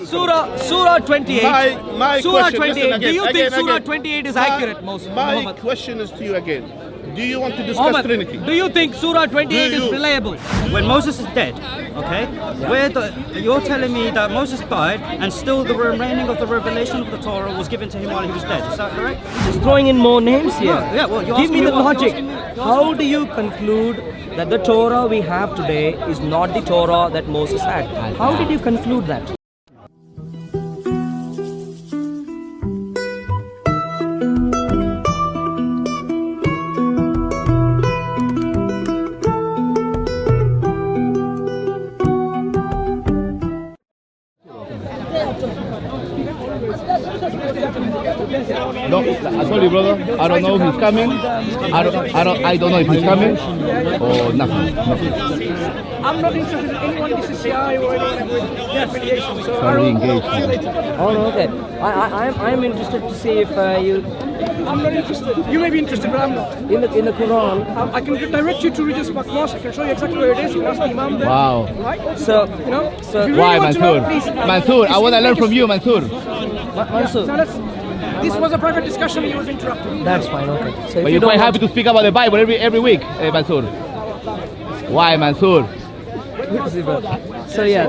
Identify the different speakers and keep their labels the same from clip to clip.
Speaker 1: Surah 28.
Speaker 2: My
Speaker 1: Surah
Speaker 2: question,
Speaker 1: 28.
Speaker 2: listen again,
Speaker 1: Do you think
Speaker 2: again,
Speaker 1: Surah
Speaker 2: again.
Speaker 1: 28 is accurate, Muhammad?
Speaker 2: My question is to you again. Do you want to discuss
Speaker 1: Muhammad,
Speaker 2: Trinity?
Speaker 1: do you think Surah 28 is reliable?
Speaker 3: When Moses is dead, okay, you're telling me that Moses died and still the remaining of the revelation of the Torah was given to him while he was dead. Is that correct?
Speaker 1: He's throwing in more names here.
Speaker 3: No, yeah, well,
Speaker 1: Give me the logic. How do you conclude that the Torah we have today is not the Torah that Moses had? How did you conclude that?
Speaker 2: No, I told you, brother. I don't know if he's coming. I don't know if he's coming or nothing.
Speaker 4: I'm not interested in anyone in CCI or anyone with the affiliation. So
Speaker 2: Sorry, engaged.
Speaker 1: Oh, okay. I'm interested to see if you
Speaker 4: I'm not interested. You may be interested, but I'm not.
Speaker 1: in the Quran.
Speaker 4: I can direct you to Regis Park Mosque. I can show you exactly where it is. You can ask the Imam there.
Speaker 2: Wow.
Speaker 4: Right?
Speaker 1: So
Speaker 4: You know?
Speaker 1: So-
Speaker 4: if you really
Speaker 2: Why,
Speaker 4: want to know,
Speaker 2: Mansoor?
Speaker 4: please,
Speaker 2: Mansoor, I want to learn from you, Mansoor.
Speaker 1: Mansur,
Speaker 4: So this was a private discussion. He was interrupted.
Speaker 1: that's fine. Okay. So if
Speaker 2: But
Speaker 1: you
Speaker 2: you're
Speaker 1: don't
Speaker 2: quite
Speaker 1: want
Speaker 2: happy to speak about the Bible every week, Mansoor. Why, Mansoor?
Speaker 1: So yeah,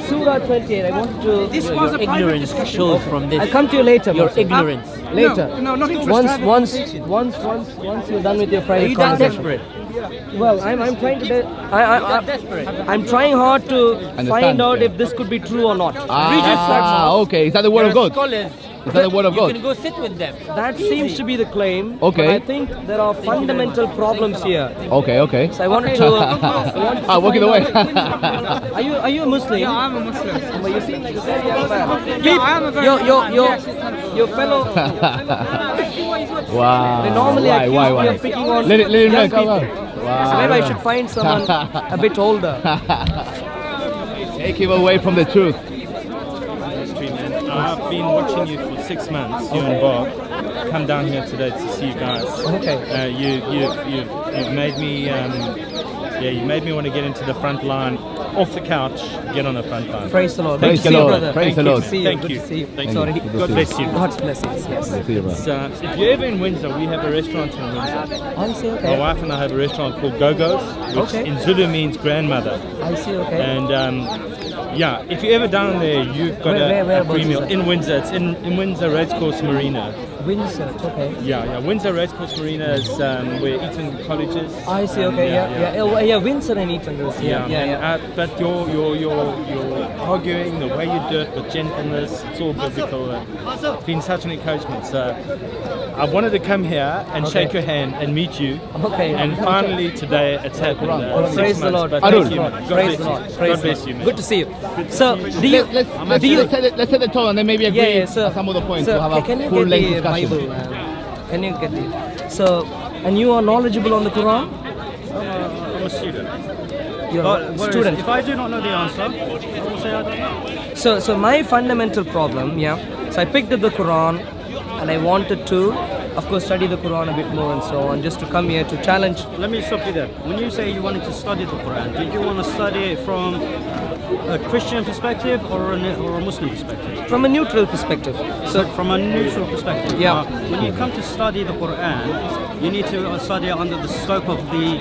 Speaker 1: Surah 28. I want to.
Speaker 4: This was a private discussion.
Speaker 5: shows from this
Speaker 1: I'll come to you later.
Speaker 5: your
Speaker 1: Mansur.
Speaker 5: ignorance.
Speaker 1: Later.
Speaker 4: No, not interested.
Speaker 1: Once you're done with your private
Speaker 5: Are you that
Speaker 1: conversation.
Speaker 5: desperate?
Speaker 1: Well, I'm trying to.
Speaker 5: Desperate.
Speaker 1: I'm trying hard to
Speaker 2: Understand,
Speaker 1: find out
Speaker 2: yeah.
Speaker 1: if this could be true or not.
Speaker 2: Okay. Is that the word of God?
Speaker 5: Scholars.
Speaker 2: Is that the word of
Speaker 5: You
Speaker 2: God?
Speaker 5: can go sit with them.
Speaker 1: That seems to be the claim.
Speaker 2: Okay.
Speaker 1: But I think there are fundamental problems here.
Speaker 2: Okay.
Speaker 1: So I wanted to.
Speaker 2: Walking away.
Speaker 1: Are you a Muslim?
Speaker 4: Yeah, I'm a Muslim.
Speaker 1: But you seem like a very young man.
Speaker 4: Yeah, I am a very
Speaker 1: Your fellow.
Speaker 2: Wow.
Speaker 1: Normally
Speaker 2: Why?
Speaker 1: accused me of picking on
Speaker 2: Let him
Speaker 1: young
Speaker 2: know. Come on.
Speaker 1: people.
Speaker 2: Wow.
Speaker 1: So maybe I should find someone a bit older.
Speaker 2: Take him away from the truth.
Speaker 6: I've been watching you for 6 months, you and Bob. Come down here today to see you guys.
Speaker 1: Okay.
Speaker 6: You've made me, you made me want to get into the front line, off the couch, get on the front line.
Speaker 1: Praise the Lord.
Speaker 2: Praise
Speaker 1: Good to
Speaker 2: the
Speaker 1: see you,
Speaker 2: Lord.
Speaker 1: brother.
Speaker 2: Praise the
Speaker 1: Good
Speaker 2: Lord.
Speaker 1: to see you.
Speaker 6: Thank
Speaker 1: Good
Speaker 6: you.
Speaker 1: to see you.
Speaker 6: Thank
Speaker 1: Sorry.
Speaker 6: you. God bless you.
Speaker 1: God's blessings. Yes.
Speaker 2: See you, bro.
Speaker 6: So, if you're ever in Windsor, we have a restaurant in Windsor.
Speaker 1: I see.
Speaker 6: My
Speaker 1: Okay.
Speaker 6: wife and I have a restaurant called Go-Go's, which
Speaker 1: Okay.
Speaker 6: in Zulu means grandmother.
Speaker 1: I see. Okay.
Speaker 6: And if you're ever down there, you've got
Speaker 1: Where
Speaker 6: a free
Speaker 1: about
Speaker 6: meal
Speaker 1: is it?
Speaker 6: in Windsor. It's in Windsor Racecourse Marina.
Speaker 1: Windsor. Okay.
Speaker 6: Yeah. Windsor Racecourse Marina is where Eton College is.
Speaker 1: I see. Okay. Yeah. Windsor and Eton. Yeah.
Speaker 6: But your arguing, the way you do it with gentleness, it's all biblical. It's been such an encouragement. So I wanted to come here and shake your hand and meet you.
Speaker 1: Okay.
Speaker 6: And finally today it's happened.
Speaker 1: Praise the Lord.
Speaker 6: But
Speaker 2: Arul.
Speaker 6: thank you, man. God
Speaker 1: Praise
Speaker 6: bless
Speaker 1: the
Speaker 6: you.
Speaker 1: Lord.
Speaker 6: God
Speaker 1: Praise the
Speaker 6: bless
Speaker 1: Lord.
Speaker 6: you, man.
Speaker 1: Good to see you. So, do you?
Speaker 2: Let's set the tone and then maybe agree
Speaker 1: sir.
Speaker 2: on some of the points
Speaker 1: Sir,
Speaker 2: to have
Speaker 1: can
Speaker 2: a
Speaker 1: you
Speaker 2: full
Speaker 1: get
Speaker 2: length
Speaker 1: the
Speaker 2: discussion.
Speaker 1: Bible? Can you get it? So, and you are knowledgeable on the Quran?
Speaker 6: I'm a student.
Speaker 1: You're a student.
Speaker 3: If I do not know the answer, I will say I don't know.
Speaker 1: So my fundamental problem, so I picked up the Quran and I wanted to, of course, study the Quran a bit more and so on, just to come here to challenge.
Speaker 3: Let me stop you there. When you say you wanted to study the Quran, did you want to study it from a Christian perspective or a Muslim perspective?
Speaker 1: From a neutral perspective.
Speaker 3: So from a neutral perspective.
Speaker 1: Yeah.
Speaker 3: When you come to study the Quran, you need to study it under the scope of the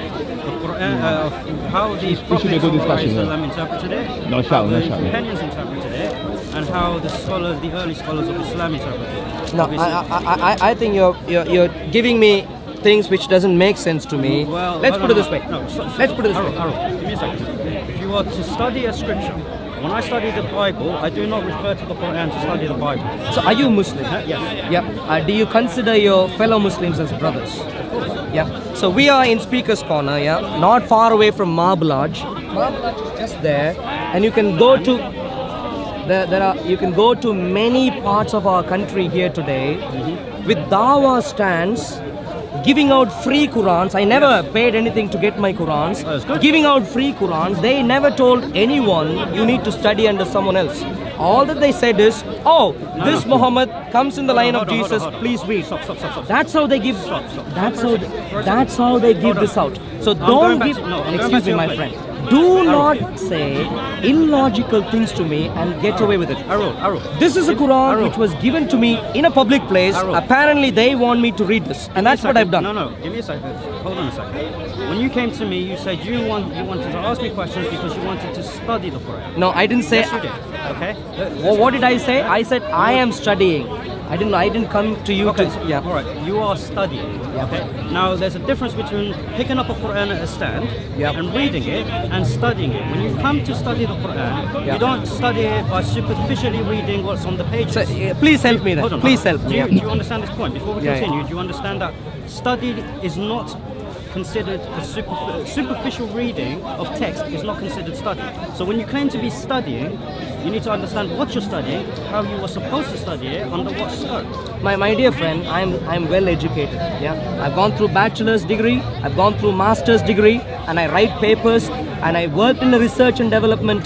Speaker 3: Quran, of how the
Speaker 2: should be a
Speaker 3: prophets
Speaker 2: good
Speaker 3: of
Speaker 2: discussion,
Speaker 3: Islam interpreted it,
Speaker 2: No
Speaker 3: how
Speaker 2: shout, no
Speaker 3: the
Speaker 2: shout.
Speaker 3: companions interpreted it, and how the scholars, the early scholars of Islam interpreted it.
Speaker 1: No, I think you're giving me things which doesn't make sense to me.
Speaker 3: Well,
Speaker 1: Let's put it this way.
Speaker 3: No,
Speaker 1: Let's put it this way.
Speaker 3: Arul, give me a second. If you are to study a scripture, when I study the Bible, I do not refer to the Quran to study the Bible.
Speaker 1: So are you Muslim?
Speaker 3: Yes.
Speaker 1: Yeah. Do you consider your fellow Muslims as brothers? Yeah. So we are in Speaker's Corner, not far away from Marble Arch. Marble Arch is just there, and you can go to you can go to many parts of our country here today with dawah stands giving out free Qurans. I never paid anything to get my Qurans.
Speaker 3: That's good.
Speaker 1: Giving out free Qurans. They never told anyone you need to study under someone else. All that they said is, this Muhammad comes in the line of Jesus, please read.
Speaker 3: Stop.
Speaker 1: That's how they give.
Speaker 3: Stop.
Speaker 1: That's how they give this out. So don't give. Excuse me, my friend. Do not say illogical things to me and get away with it.
Speaker 3: Arul.
Speaker 1: This is a Quran
Speaker 3: Arul.
Speaker 1: which was given to me in a public place.
Speaker 3: Arul.
Speaker 1: Apparently they want me to read this, and that's what I've done.
Speaker 3: No, give me a second. Hold on a second. When you came to me, you said you wanted to ask me questions because you wanted to study the Quran.
Speaker 1: No, I didn't say.
Speaker 3: Yes, you did. Okay.
Speaker 1: What did I say? I said I am studying. I didn't come to you
Speaker 3: Okay,
Speaker 1: to.
Speaker 3: so,
Speaker 1: Yeah.
Speaker 3: all right. You are studying. Okay. Now, there's a difference between picking up a Quran at a stand
Speaker 1: Yep.
Speaker 3: and reading it and studying it. When you come to study the Quran,
Speaker 1: Yeah.
Speaker 3: you don't study it by superficially reading what's on the pages.
Speaker 1: So, please help me then.
Speaker 3: Hold on.
Speaker 1: Please help me.
Speaker 3: Do you understand this point? Before we
Speaker 1: Yeah,
Speaker 3: continue, do you understand that study is not considered a superficial reading of text is not considered study. So when you claim to be studying, you need to understand what you're studying, how you were supposed to study it, under what scope.
Speaker 1: My dear friend, I'm well educated. Yeah, I've gone through bachelor's degree, I've gone through master's degree, and I write papers, and I worked in the research and development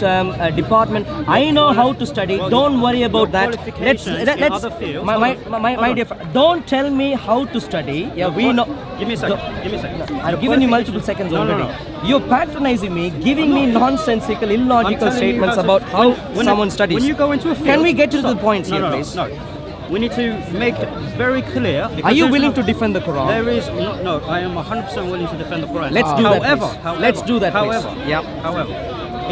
Speaker 1: department. I know how to study.
Speaker 3: Well,
Speaker 1: don't worry about that.
Speaker 3: qualifications in other fields-
Speaker 1: My dear friend, don't tell me how to study. Yeah, we know.
Speaker 3: Give me a second. Give me a second.
Speaker 1: I've given you multiple seconds
Speaker 3: No, no,
Speaker 1: already.
Speaker 3: no.
Speaker 1: You're patronizing me, giving me nonsensical, illogical
Speaker 3: I'm telling you
Speaker 1: statements
Speaker 3: how to-
Speaker 1: about how
Speaker 3: when
Speaker 1: someone studies.
Speaker 3: When you go into a field,
Speaker 1: Can we get to the
Speaker 3: Stop.
Speaker 1: points here,
Speaker 3: No,
Speaker 1: please?
Speaker 3: No. We need to make it very clear.
Speaker 1: Are
Speaker 3: because
Speaker 1: you
Speaker 3: there's
Speaker 1: willing
Speaker 3: no-
Speaker 1: to defend the Quran?
Speaker 3: There is no. I am 100% willing to defend the Quran.
Speaker 1: Let's do that,
Speaker 3: However,
Speaker 1: please.
Speaker 3: however,
Speaker 1: Let's do that, please.
Speaker 3: However,
Speaker 1: Yeah.
Speaker 3: However,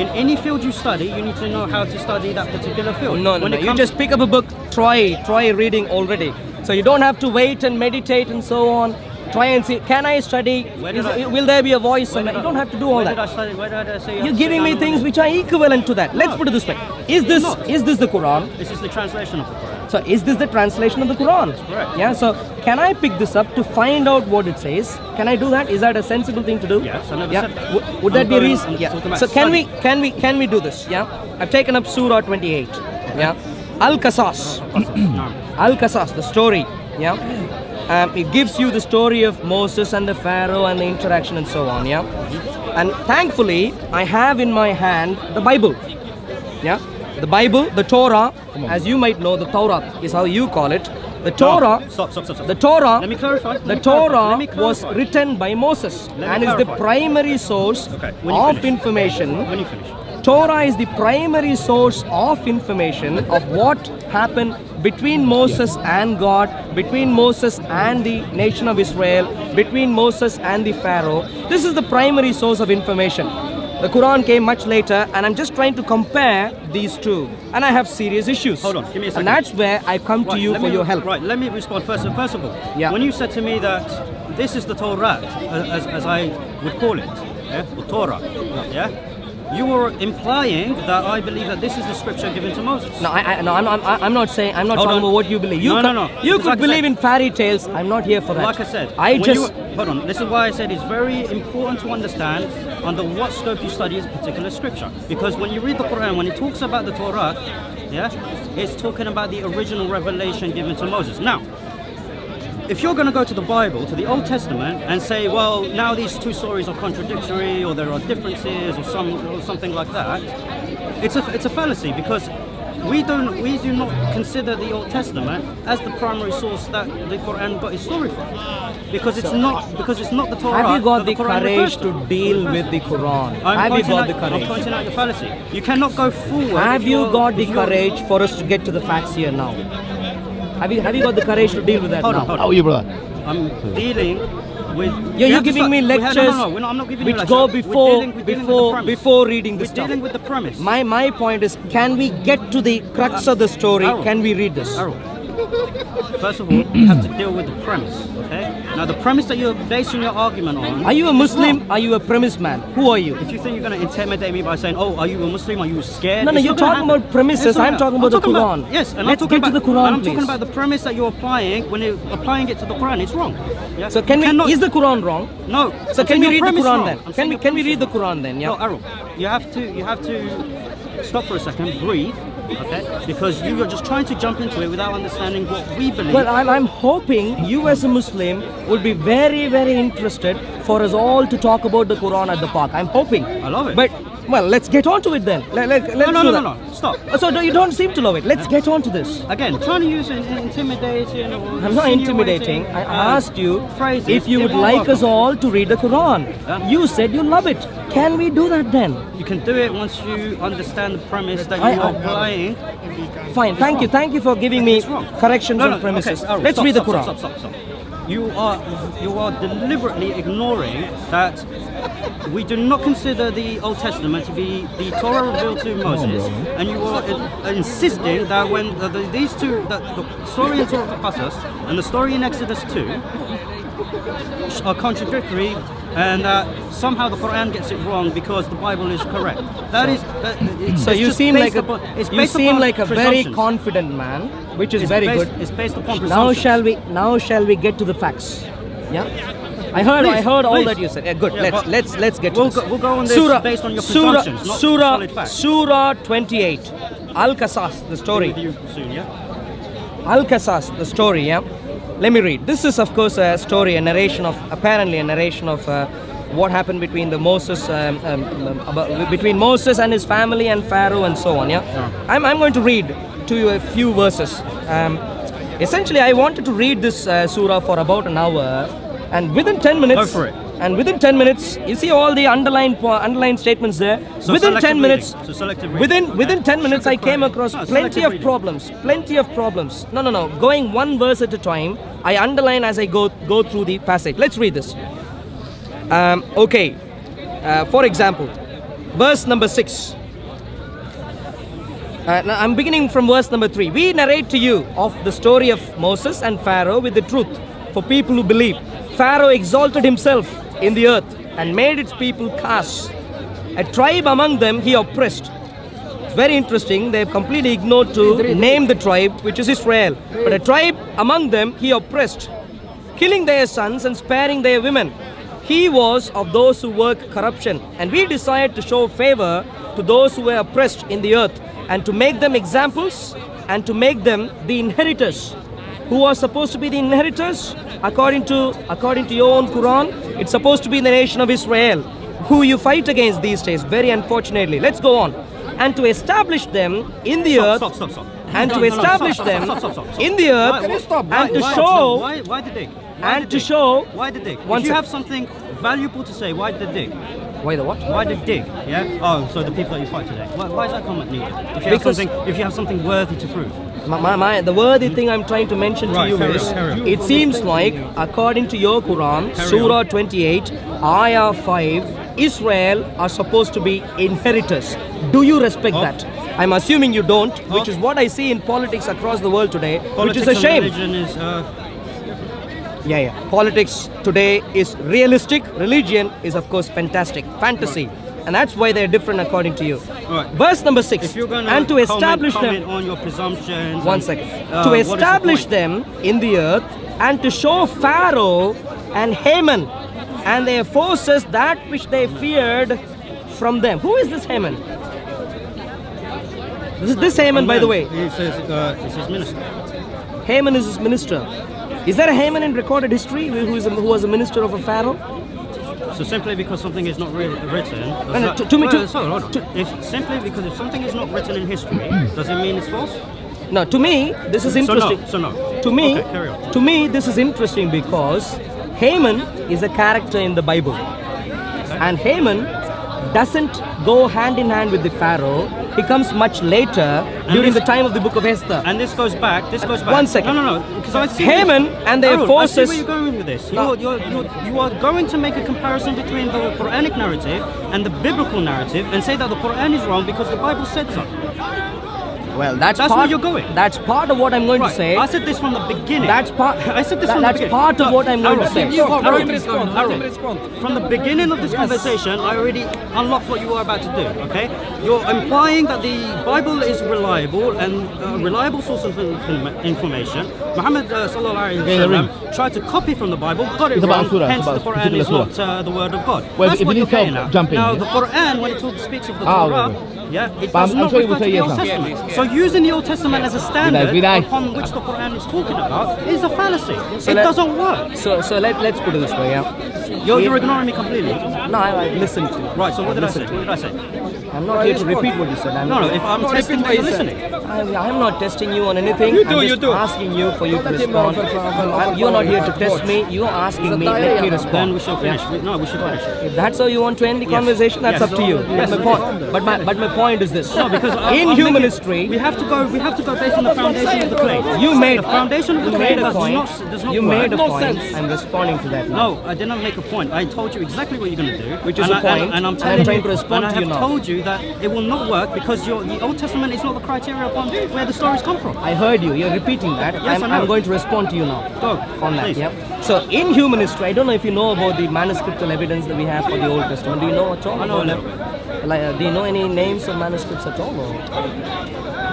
Speaker 3: in any field you study, you need to know how to study that particular field.
Speaker 1: No.
Speaker 3: When it
Speaker 1: You
Speaker 3: comes-
Speaker 1: just pick up a book, try reading already. So you don't have to wait and meditate and so on. Try and see, can I study?
Speaker 3: Where did I-
Speaker 1: Will there be a voice?
Speaker 3: Where
Speaker 1: And
Speaker 3: did
Speaker 1: you
Speaker 3: I-
Speaker 1: don't have to do all
Speaker 3: where did I
Speaker 1: that.
Speaker 3: study? Where did I say? you have
Speaker 1: You're
Speaker 3: to
Speaker 1: giving
Speaker 3: sit
Speaker 1: me
Speaker 3: down
Speaker 1: things
Speaker 3: and-
Speaker 1: which are equivalent to that. Let's
Speaker 3: No.
Speaker 1: put it this way. Is this the Quran?
Speaker 3: This is the translation of the Quran.
Speaker 1: So is this the translation of the Quran?
Speaker 3: correct.
Speaker 1: Yeah. So can I pick this up to find out what it says? Can I do that? Is that a sensible thing to do?
Speaker 3: Yes, I never
Speaker 1: Yeah.
Speaker 3: said that.
Speaker 1: Would that
Speaker 3: I'm
Speaker 1: be
Speaker 3: going-
Speaker 1: reason?
Speaker 3: I'm
Speaker 1: Yeah.
Speaker 3: talking about
Speaker 1: So
Speaker 3: study.
Speaker 1: can we do this? Yeah. I've taken up Surah 28. Yeah. Al-Qasas.
Speaker 3: No.
Speaker 1: Al-Qasas, the story. Yeah. It gives you the story of Moses and the Pharaoh and the interaction and so on. Yeah. And thankfully, I have in my hand the Bible. Yeah. The Bible, the Torah, as you might know, the Torah is how you call it. The Torah.
Speaker 3: No. Stop.
Speaker 1: The Torah.
Speaker 3: Let me clarify.
Speaker 1: The Torah was written by Moses
Speaker 3: me
Speaker 1: and is the
Speaker 3: clarify.
Speaker 1: primary source
Speaker 3: Okay, when you
Speaker 1: of
Speaker 3: finish.
Speaker 1: information.
Speaker 3: When you finish.
Speaker 1: Torah is the primary source of information of what happened between Moses and God, between Moses and the nation of Israel, between Moses and the Pharaoh. This is the primary source of information. The Quran came much later, and I'm just trying to compare these two. And I have serious issues.
Speaker 3: Hold on, give me a second.
Speaker 1: And that's where I come to you
Speaker 3: let
Speaker 1: for
Speaker 3: me-
Speaker 1: your help.
Speaker 3: Right, let me respond first. First of all,
Speaker 1: Yeah.
Speaker 3: when you said to me that this is the Torah, as I would call it, yeah, the Torah, yeah, you were implying that I believe that this is the scripture given to Moses.
Speaker 1: No, I'm not saying. I'm not
Speaker 3: Hold
Speaker 1: talking
Speaker 3: on.
Speaker 1: about what you believe.
Speaker 3: No.
Speaker 1: You
Speaker 3: Because
Speaker 1: could
Speaker 3: like I
Speaker 1: believe
Speaker 3: said-
Speaker 1: in fairy tales. I'm not here for that.
Speaker 3: Like I said,
Speaker 1: I
Speaker 3: when
Speaker 1: just.
Speaker 3: hold on. This is why I said it's very important to understand under what scope you study a particular scripture. Because when you read the Quran, when it talks about the Torah, yeah, it's talking about the original revelation given to Moses. Now, if you're going to go to the Bible, to the Old Testament, and say, well, now these two stories are contradictory, or there are differences, or something like that, it's a fallacy, because we do not consider the Old Testament as the primary source that the Quran got its story from, because it's not the Torah.
Speaker 1: Have you got
Speaker 3: that
Speaker 1: the
Speaker 3: Quran
Speaker 1: courage
Speaker 3: refers
Speaker 1: to deal with the Quran? Have you got the
Speaker 3: I'm
Speaker 1: courage?
Speaker 3: pointing out your fallacy. You cannot go forward.
Speaker 1: Have
Speaker 3: if
Speaker 1: you
Speaker 3: you're-
Speaker 1: got the
Speaker 3: if you're-
Speaker 1: courage for us to get to the facts here now? Have you got the courage to deal with that
Speaker 3: Hold
Speaker 1: now?
Speaker 3: on, hold
Speaker 2: How are you, brother?
Speaker 3: I'm dealing with.
Speaker 1: You're giving me lectures
Speaker 3: I'm not giving you
Speaker 1: which
Speaker 3: lectures.
Speaker 1: go
Speaker 3: We're dealing with the premise.
Speaker 1: before reading the
Speaker 3: We're
Speaker 1: stuff.
Speaker 3: dealing with the premise.
Speaker 1: My point is, can we get to the crux of the story?
Speaker 3: Arul.
Speaker 1: Can we read this?
Speaker 3: Arul, first of all, you have to deal with the premise. Okay. Now, the premise that you're basing your argument on.
Speaker 1: Are you a Muslim? Are you a premise man? Who are you?
Speaker 3: If you think you're going to intimidate me by saying, "Oh, are you a Muslim? Are you scared?"
Speaker 1: No,
Speaker 3: It's
Speaker 1: you're
Speaker 3: not gonna
Speaker 1: talking
Speaker 3: happen.
Speaker 1: about premises.
Speaker 3: It's not
Speaker 1: I'm
Speaker 3: gonna-
Speaker 1: talking about the Quran.
Speaker 3: Yes, and
Speaker 1: Let's
Speaker 3: I'm talking
Speaker 1: get to
Speaker 3: about,
Speaker 1: the Quran,
Speaker 3: and I'm
Speaker 1: please.
Speaker 3: talking about the premise that you're applying. When you're applying it to the Quran, it's wrong. Yeah?
Speaker 1: So can
Speaker 3: You
Speaker 1: we?
Speaker 3: cannot-
Speaker 1: Is the Quran wrong?
Speaker 3: No.
Speaker 1: So
Speaker 3: I'm
Speaker 1: can
Speaker 3: saying
Speaker 1: we
Speaker 3: your
Speaker 1: read the
Speaker 3: premise
Speaker 1: Quran
Speaker 3: wrong.
Speaker 1: then?
Speaker 3: I'm saying your
Speaker 1: Can we
Speaker 3: premise
Speaker 1: read the
Speaker 3: is
Speaker 1: Quran then? Yeah.
Speaker 3: No, Arul, you have to stop for a second, breathe, okay? Because you are just trying to jump into it without understanding what we believe.
Speaker 1: Well, I'm hoping you as a Muslim would be very, very interested for us all to talk about the Quran at the park. I'm hoping.
Speaker 3: I love it.
Speaker 1: But Well, let's get on to it then. Let's do that.
Speaker 3: No. Stop.
Speaker 1: So you don't seem to love it. Let's get on to this.
Speaker 3: Again, trying to use intimidating or
Speaker 1: I'm not intimidating. I asked you
Speaker 3: phrases.
Speaker 1: if you
Speaker 3: It
Speaker 1: would
Speaker 3: won't
Speaker 1: like
Speaker 3: work.
Speaker 1: us all to read the Quran.
Speaker 3: Yeah.
Speaker 1: You said you love it. Can we do that then?
Speaker 3: You can do it once you understand the premise that
Speaker 1: I-
Speaker 3: you are applying.
Speaker 1: Fine. Thank you. Thank you for giving me
Speaker 3: It's wrong.
Speaker 1: corrections
Speaker 3: No,
Speaker 1: on premises.
Speaker 3: okay, Arul,
Speaker 1: Let's
Speaker 3: stop,
Speaker 1: read the
Speaker 3: stop,
Speaker 1: Quran.
Speaker 3: Stop. You are deliberately ignoring that we do not consider the Old Testament to be the Torah revealed to Moses, and you are insisting that when these two, that the story in Torah Qasas and the story in Exodus 2 are contradictory, and somehow the Quran gets it wrong because the Bible is correct.
Speaker 1: So you seem like a very confident man, which is very good.
Speaker 3: It's based upon
Speaker 1: Now
Speaker 3: presumptions.
Speaker 1: shall we get to the facts? Yeah. I heard all
Speaker 3: please.
Speaker 1: that you said. Yeah, good.
Speaker 3: Yeah, but
Speaker 1: let's get to this.
Speaker 3: We'll go on this based on your presumptions, not solid facts.
Speaker 1: Surah 28. Al-Qasas, the story.
Speaker 3: With you soon, yeah?
Speaker 1: Al-Qasas, the story, yeah? Let me read. This is, of course, a story, apparently a narration of what happened between between Moses and his family and Pharaoh and so on, yeah? I'm going to read to you a few verses. Essentially, I wanted to read this surah for about an hour, and within 10 minutes...
Speaker 3: Go for it.
Speaker 1: And within 10 minutes, you see all the underlined statements there.
Speaker 3: So
Speaker 1: within 10
Speaker 3: selective
Speaker 1: minutes,
Speaker 3: reading. So selective reading.
Speaker 1: within 10 minutes, I came across
Speaker 3: No,
Speaker 1: plenty of
Speaker 3: selective
Speaker 1: problems. Plenty of problems. No. Going one verse at a time. I underline as I go through the passage. Let's read this. Okay. For example, verse number 6. Now I'm beginning from verse number 3. We narrate to you of the story of Moses and Pharaoh with the truth for people who believe. Pharaoh exalted himself in the earth and made its people castes. A tribe among them he oppressed. It's very interesting. They have completely ignored to name the tribe, which is Israel. But a tribe among them he oppressed, killing their sons and sparing their women. He was of those who work corruption, and we desired to show favor to those who were oppressed in the earth, and to make them examples, and to make them the inheritors. Who are supposed to be the inheritors? According to your own Quran, it's supposed to be the nation of Israel, who you fight against these days, very unfortunately. Let's go on. And to establish them in the earth.
Speaker 3: Stop.
Speaker 1: And to establish them in the earth. And to show.
Speaker 3: Why the dig?
Speaker 1: And to show.
Speaker 3: Why the dig?
Speaker 1: One
Speaker 3: If you
Speaker 1: sec.
Speaker 3: have something valuable to say, why the dig?
Speaker 1: Why the what?
Speaker 3: Why the dig? Yeah. Oh, so the people that you fight today. Why is that comment needed? If you have something worthy to prove.
Speaker 1: The worthy thing I'm trying to mention to you is, it seems like, according to your Quran, Surah 28, Ayah 5, Israel are supposed to be inheritors. Do you respect that? I'm assuming you don't, which is what I see in politics across the world today, which is a shame.
Speaker 3: Religion is,
Speaker 1: Yeah. Politics today is realistic. Religion is, of course, fantastic. Fantasy. And that's why they're different according to you.
Speaker 3: Right.
Speaker 1: Verse number 6.
Speaker 3: If you're going
Speaker 1: and to establish
Speaker 3: comment
Speaker 1: them.
Speaker 3: on your presumptions.
Speaker 1: One second. To establish them in the earth, and to show Pharaoh and Haman and their forces that which they feared from them. Who is this Haman? This Haman, by the way.
Speaker 3: He says it's his minister.
Speaker 1: Haman is his minister. Is there a Haman in recorded history who was a minister of a Pharaoh?
Speaker 3: So simply because something is not written, simply because if something is not written in history, does it mean it's false?
Speaker 1: No, to me, this is interesting.
Speaker 3: So no.
Speaker 1: To me,
Speaker 3: Okay, carry on.
Speaker 1: to me, this is interesting because Haman is a character in the Bible, and Haman doesn't go hand in hand with the Pharaoh. He comes much later during the time of the book of Esther.
Speaker 3: And this goes back.
Speaker 1: 1 second.
Speaker 3: No. Because I see
Speaker 1: Haman and their
Speaker 3: Arul,
Speaker 1: forces.
Speaker 3: I see where you're going with this. You are going to make a comparison between the Quranic narrative and the biblical narrative and say that the Quran is wrong because the Bible said so.
Speaker 1: Well, that's
Speaker 3: where you're going.
Speaker 1: That's part of what I'm going to say.
Speaker 3: I said this from the beginning.
Speaker 1: That's part.
Speaker 3: I said this from the beginning.
Speaker 1: That's part of what I'm going to say.
Speaker 3: From the beginning of this conversation, I already unlocked what you are about to do, okay? You're implying that the Bible is reliable and a reliable source of information. Muhammad sallallahu alaihi wasallam tried to copy from the Bible, got it wrong, hence the Quran is not the word of God.
Speaker 2: Well,
Speaker 3: That's
Speaker 2: if
Speaker 3: what
Speaker 2: you
Speaker 3: you're
Speaker 2: need
Speaker 3: saying
Speaker 2: help
Speaker 3: now.
Speaker 2: jumping,
Speaker 3: Now,
Speaker 2: yeah?
Speaker 3: the Quran, when it speaks of the Torah, it does
Speaker 2: I'm
Speaker 3: not
Speaker 2: sure you will
Speaker 3: refer to
Speaker 2: say
Speaker 3: the
Speaker 2: yes
Speaker 3: Old
Speaker 2: now.
Speaker 3: Testament. So using the Old Testament as a standard
Speaker 2: Bilal.
Speaker 3: upon which the Quran is talking about is a fallacy. It doesn't work.
Speaker 1: So let's put it this way, yeah.
Speaker 3: You're ignoring me completely.
Speaker 1: No, I listened to you.
Speaker 3: Right, so what did I say?
Speaker 1: I'm not here to repeat what you said.
Speaker 3: No, if I'm testing what you're listening.
Speaker 1: I'm not testing you on anything. I'm just asking you for you to respond. You're not here to test me. You're asking me. Let me respond.
Speaker 3: Then we should finish. No, we should finish.
Speaker 1: If that's how you want to end the conversation, that's up to you. But my point is this:
Speaker 3: No, because
Speaker 1: in human history,
Speaker 3: we have to go based on the foundation of the claim.
Speaker 1: you made
Speaker 3: the foundation of the
Speaker 1: you
Speaker 3: claim
Speaker 1: made a
Speaker 3: does
Speaker 1: point.
Speaker 3: not
Speaker 1: You
Speaker 3: work.
Speaker 1: made a point. I'm responding to that. Now.
Speaker 3: No, I did not make a point. I told you exactly what you're going to do,
Speaker 1: Which is
Speaker 3: and
Speaker 1: a point,
Speaker 3: and I'm
Speaker 1: and
Speaker 3: telling
Speaker 1: I'm trying
Speaker 3: you,
Speaker 1: to respond
Speaker 3: and
Speaker 1: to you
Speaker 3: I
Speaker 1: now.
Speaker 3: have told you that it will not work because the Old Testament is not the criteria upon where the stories come from.
Speaker 1: I heard you. You're repeating that.
Speaker 3: Yes, I know.
Speaker 1: I'm going to respond to you now.
Speaker 3: Go
Speaker 1: On that,
Speaker 3: please.
Speaker 1: yeah. So in human history, I don't know if you know about the manuscriptal evidence that we have for the Old Testament. Do you know at all?
Speaker 3: I know a little bit.
Speaker 1: Like, do you know any names of manuscripts at all? Or?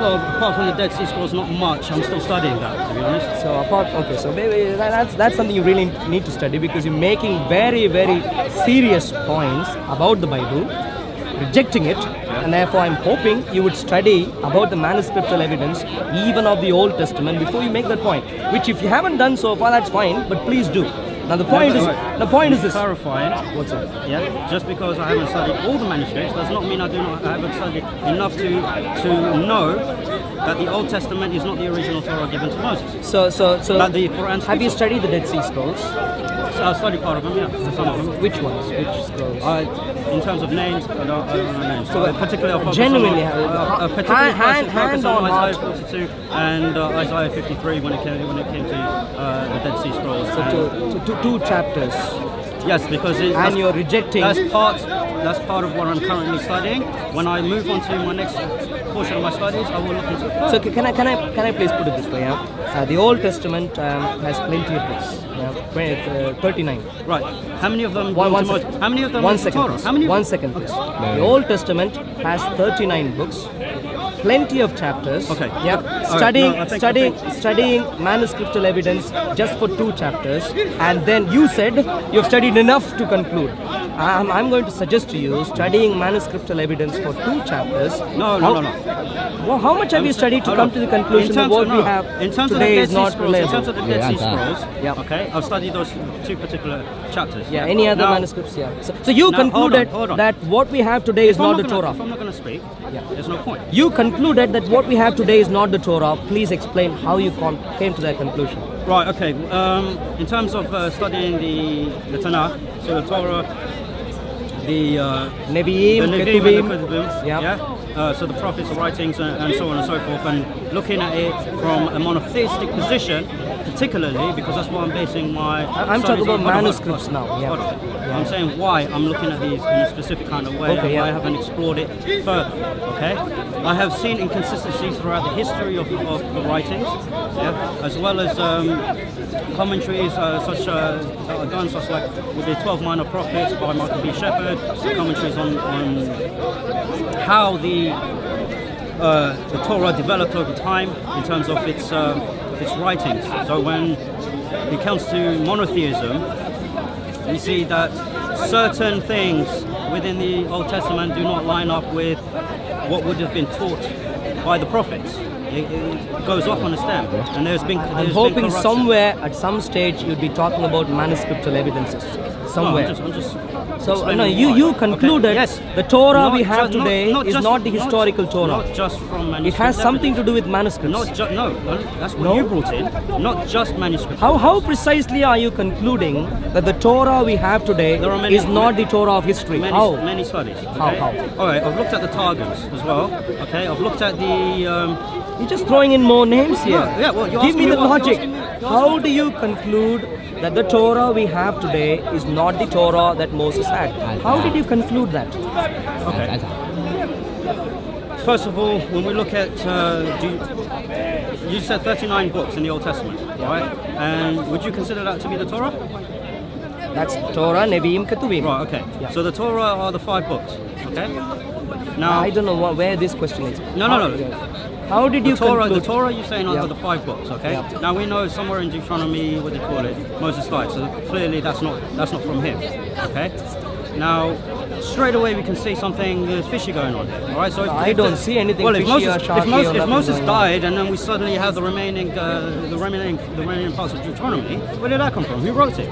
Speaker 3: Well, apart from the Dead Sea Scrolls, not much. I'm still studying that, to be honest.
Speaker 1: So so maybe that's something you really need to study because you're making very, very serious points about the Bible, rejecting it, and therefore I'm hoping you would study about the manuscriptal evidence, even of the Old Testament, before you make that point. Which, if you haven't done so far, that's fine, but please do. Now the point is this.
Speaker 3: Clarifying.
Speaker 1: What's it?
Speaker 3: Yeah, just because I haven't studied all the manuscripts does not mean I haven't studied enough to know that the Old Testament is not the original Torah given to Moses.
Speaker 1: So
Speaker 3: That the Quran
Speaker 1: have you
Speaker 3: speaks of.
Speaker 1: studied the Dead Sea Scrolls?
Speaker 3: So I studied part of them, yeah, some of them.
Speaker 1: Which ones? Which scrolls?
Speaker 3: In terms of names, I don't know names. So particularly I'll focus
Speaker 1: genuinely,
Speaker 3: on, particularly
Speaker 1: hand on
Speaker 3: Isaiah
Speaker 1: heart.
Speaker 3: 42 and Isaiah 53 when it came to the Dead Sea Scrolls.
Speaker 1: So two chapters.
Speaker 3: Yes, because
Speaker 1: And you're rejecting.
Speaker 3: That's part of what I'm currently studying. When I move on to my next portion of my studies, I will look into it.
Speaker 1: So can I please put it this way? Yeah? The Old Testament has plenty of books. Yeah? 39.
Speaker 3: Right. How many of them?
Speaker 1: One
Speaker 3: How
Speaker 1: second.
Speaker 3: many of them?
Speaker 1: One
Speaker 3: is the
Speaker 1: second,
Speaker 3: Torah?
Speaker 1: please.
Speaker 3: How many?
Speaker 1: 1 second, please. The Old Testament has 39 books. Plenty of chapters.
Speaker 3: Okay.
Speaker 1: Yeah.
Speaker 3: All
Speaker 1: Studying,
Speaker 3: right. No,
Speaker 1: studying manuscriptal evidence just for 2 chapters, and then you said you've studied enough to conclude. I'm going to suggest to you studying manuscriptal evidence for 2 chapters.
Speaker 3: No.
Speaker 1: Well, how much have you studied to come to the conclusion that what we have
Speaker 3: in terms of the
Speaker 1: today
Speaker 3: Dead
Speaker 1: is
Speaker 3: Sea
Speaker 1: not
Speaker 3: Scrolls, in
Speaker 1: reliable?
Speaker 3: terms of the Dead Sea
Speaker 2: Yeah,
Speaker 3: Scrolls,
Speaker 1: Yeah.
Speaker 3: okay, I've studied those 2 particular chapters.
Speaker 1: Yeah, any other
Speaker 3: Now,
Speaker 1: manuscripts? Yeah. So you
Speaker 3: Now,
Speaker 1: concluded
Speaker 3: hold on.
Speaker 1: that what we have today is not the Torah.
Speaker 3: If I'm not going to speak, there's no point.
Speaker 1: You concluded that what we have today is not the Torah. Please explain how you came to that conclusion.
Speaker 3: Right, okay. In terms of studying the Tanakh, so the Torah, the
Speaker 1: Nevi'im,
Speaker 3: Nevi'im
Speaker 1: Ketuvim.
Speaker 3: and the Ketuvim,
Speaker 1: Yeah.
Speaker 3: so the prophets, the writings, and so on and so forth, and looking at it from a monotheistic position, particularly because that's what I'm basing my.
Speaker 1: I'm
Speaker 3: studies
Speaker 1: talking about
Speaker 3: on. Hold on,
Speaker 1: manuscripts
Speaker 3: hold on,
Speaker 1: now, yeah.
Speaker 3: hold on. I'm saying why I'm looking at these in a specific kind of way,
Speaker 1: Okay,
Speaker 3: and
Speaker 1: yeah.
Speaker 3: why I haven't explored it further. Okay, I have seen inconsistencies throughout the history of the writings, as well as commentaries such that are done, such like with the 12 Minor Prophets by Michael B. Shepherd, commentaries on how the Torah developed over time in terms of its writings. So when it comes to monotheism, we see that certain things within the Old Testament do not line up with what would have been taught by the prophets. It goes off on a stem, and there's been
Speaker 1: Hoping
Speaker 3: corruption.
Speaker 1: somewhere at some stage you'd be talking about manuscriptal evidences. Somewhere.
Speaker 3: No, I'm just
Speaker 1: So
Speaker 3: explaining
Speaker 1: you
Speaker 3: why.
Speaker 1: concluded
Speaker 3: Okay, yes.
Speaker 1: the Torah
Speaker 3: Not
Speaker 1: we have
Speaker 3: ju- not-
Speaker 1: today
Speaker 3: not
Speaker 1: is
Speaker 3: just-
Speaker 1: not the historical Torah.
Speaker 3: Not just from
Speaker 1: It
Speaker 3: manuscript
Speaker 1: has something to
Speaker 3: evidence.
Speaker 1: do with manuscripts.
Speaker 3: No, that's what
Speaker 1: No?
Speaker 3: you brought in. Not just manuscript.
Speaker 1: How precisely are you concluding that the Torah we have today
Speaker 3: There are many-
Speaker 1: is not the Torah of history? How?
Speaker 3: Many studies.
Speaker 1: How?
Speaker 3: Okay? All right, I've looked at the Targums as well. Okay, I've looked at the.
Speaker 1: You're just throwing in more names here.
Speaker 3: Yeah, well, you're
Speaker 1: Give me
Speaker 3: asking
Speaker 1: the
Speaker 3: me what-
Speaker 1: logic.
Speaker 3: you're asking me- you're
Speaker 1: How do you conclude that the Torah we have today is not the Torah that Moses had? How did you conclude that?
Speaker 3: Okay. First of all, when we look at, you said 39 books in the Old Testament, right? And would you consider that to be the Torah?
Speaker 1: That's Torah, Nevi'im, Ketuvim.
Speaker 3: Right. Okay.
Speaker 1: Yeah.
Speaker 3: So the Torah are the 5 books. Okay. Now,
Speaker 1: I don't know where this question is.
Speaker 3: No.
Speaker 1: How did you
Speaker 3: The Torah,
Speaker 1: conclude?
Speaker 3: the Torah you're saying are
Speaker 1: Yeah.
Speaker 3: the 5 books, okay?
Speaker 1: Yeah.
Speaker 3: Now we know somewhere in Deuteronomy, what they call it, Moses died, so clearly that's not from him, okay? Now, straight away we can see something fishy going on here, all right? So
Speaker 1: I don't see anything
Speaker 3: well, if
Speaker 1: fishy or
Speaker 3: Moses,
Speaker 1: sharky or
Speaker 3: if
Speaker 1: nothing
Speaker 3: Moses
Speaker 1: going on.
Speaker 3: died and then we suddenly have the remaining parts of Deuteronomy, where did that come from? Who wrote it?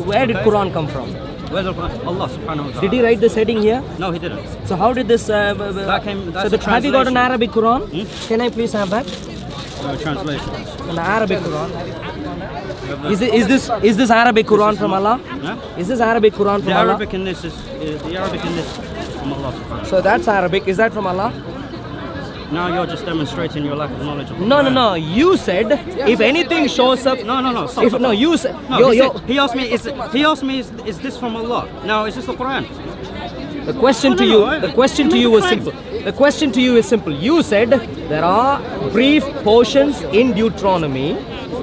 Speaker 1: Where did
Speaker 3: Okay.
Speaker 1: Quran come from?
Speaker 3: Where's the Quran? Allah subhanahu wa ta'ala.
Speaker 1: Did he write this heading here?
Speaker 3: No, he didn't.
Speaker 1: So how did this?
Speaker 3: That's
Speaker 1: Have you got an
Speaker 3: translation.
Speaker 1: Arabic Quran? Can I please have that?
Speaker 3: Translation.
Speaker 1: An Arabic Quran. Is this Arabic Quran from Allah?
Speaker 3: Huh?
Speaker 1: Is this Arabic Quran from
Speaker 3: The
Speaker 1: Allah?
Speaker 3: Arabic in this is from Allah subhanahu wa ta'ala.
Speaker 1: So that's Arabic. Is that from Allah?
Speaker 3: Now you're just demonstrating your lack of knowledge of the
Speaker 1: No, no,
Speaker 3: Quran.
Speaker 1: no. You said if anything shows up.
Speaker 3: No. Stop,
Speaker 1: If
Speaker 3: stop,
Speaker 1: no,
Speaker 3: stop.
Speaker 1: you said.
Speaker 3: No, he asked me, is this from Allah? Now, is this the Quran?
Speaker 1: The question to you. The question to you was simple. The question to you is simple. You said there are brief portions in Deuteronomy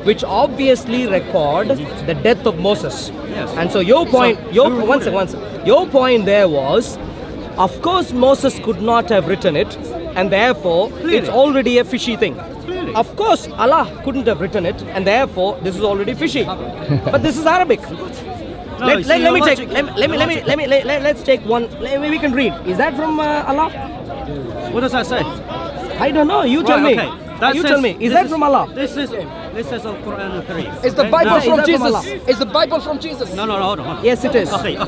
Speaker 1: which obviously record the death of Moses.
Speaker 3: Yes.
Speaker 1: And so your point, one second. Your point there was, of course Moses could not have written it, and therefore it's already a fishy thing.
Speaker 3: Clearly.
Speaker 1: Of course Allah couldn't have written it, and therefore this is already fishy. But this is Arabic.
Speaker 3: No, you see,
Speaker 1: Let's take one. We can read. Is that from Allah?
Speaker 3: What does that say?
Speaker 1: I don't know. You tell me.
Speaker 3: Okay. That
Speaker 1: You
Speaker 3: says-
Speaker 1: tell me. Is
Speaker 3: this
Speaker 1: that from Allah?
Speaker 3: This is Al-Quran Al-Kareem.
Speaker 4: Is the
Speaker 3: Okay?
Speaker 4: Bible
Speaker 3: Now-
Speaker 1: Is
Speaker 4: from
Speaker 1: that from Allah?
Speaker 4: Jesus? Is the Bible from Jesus?
Speaker 3: No, hold on.
Speaker 1: Yes, it is.
Speaker 3: Okay. All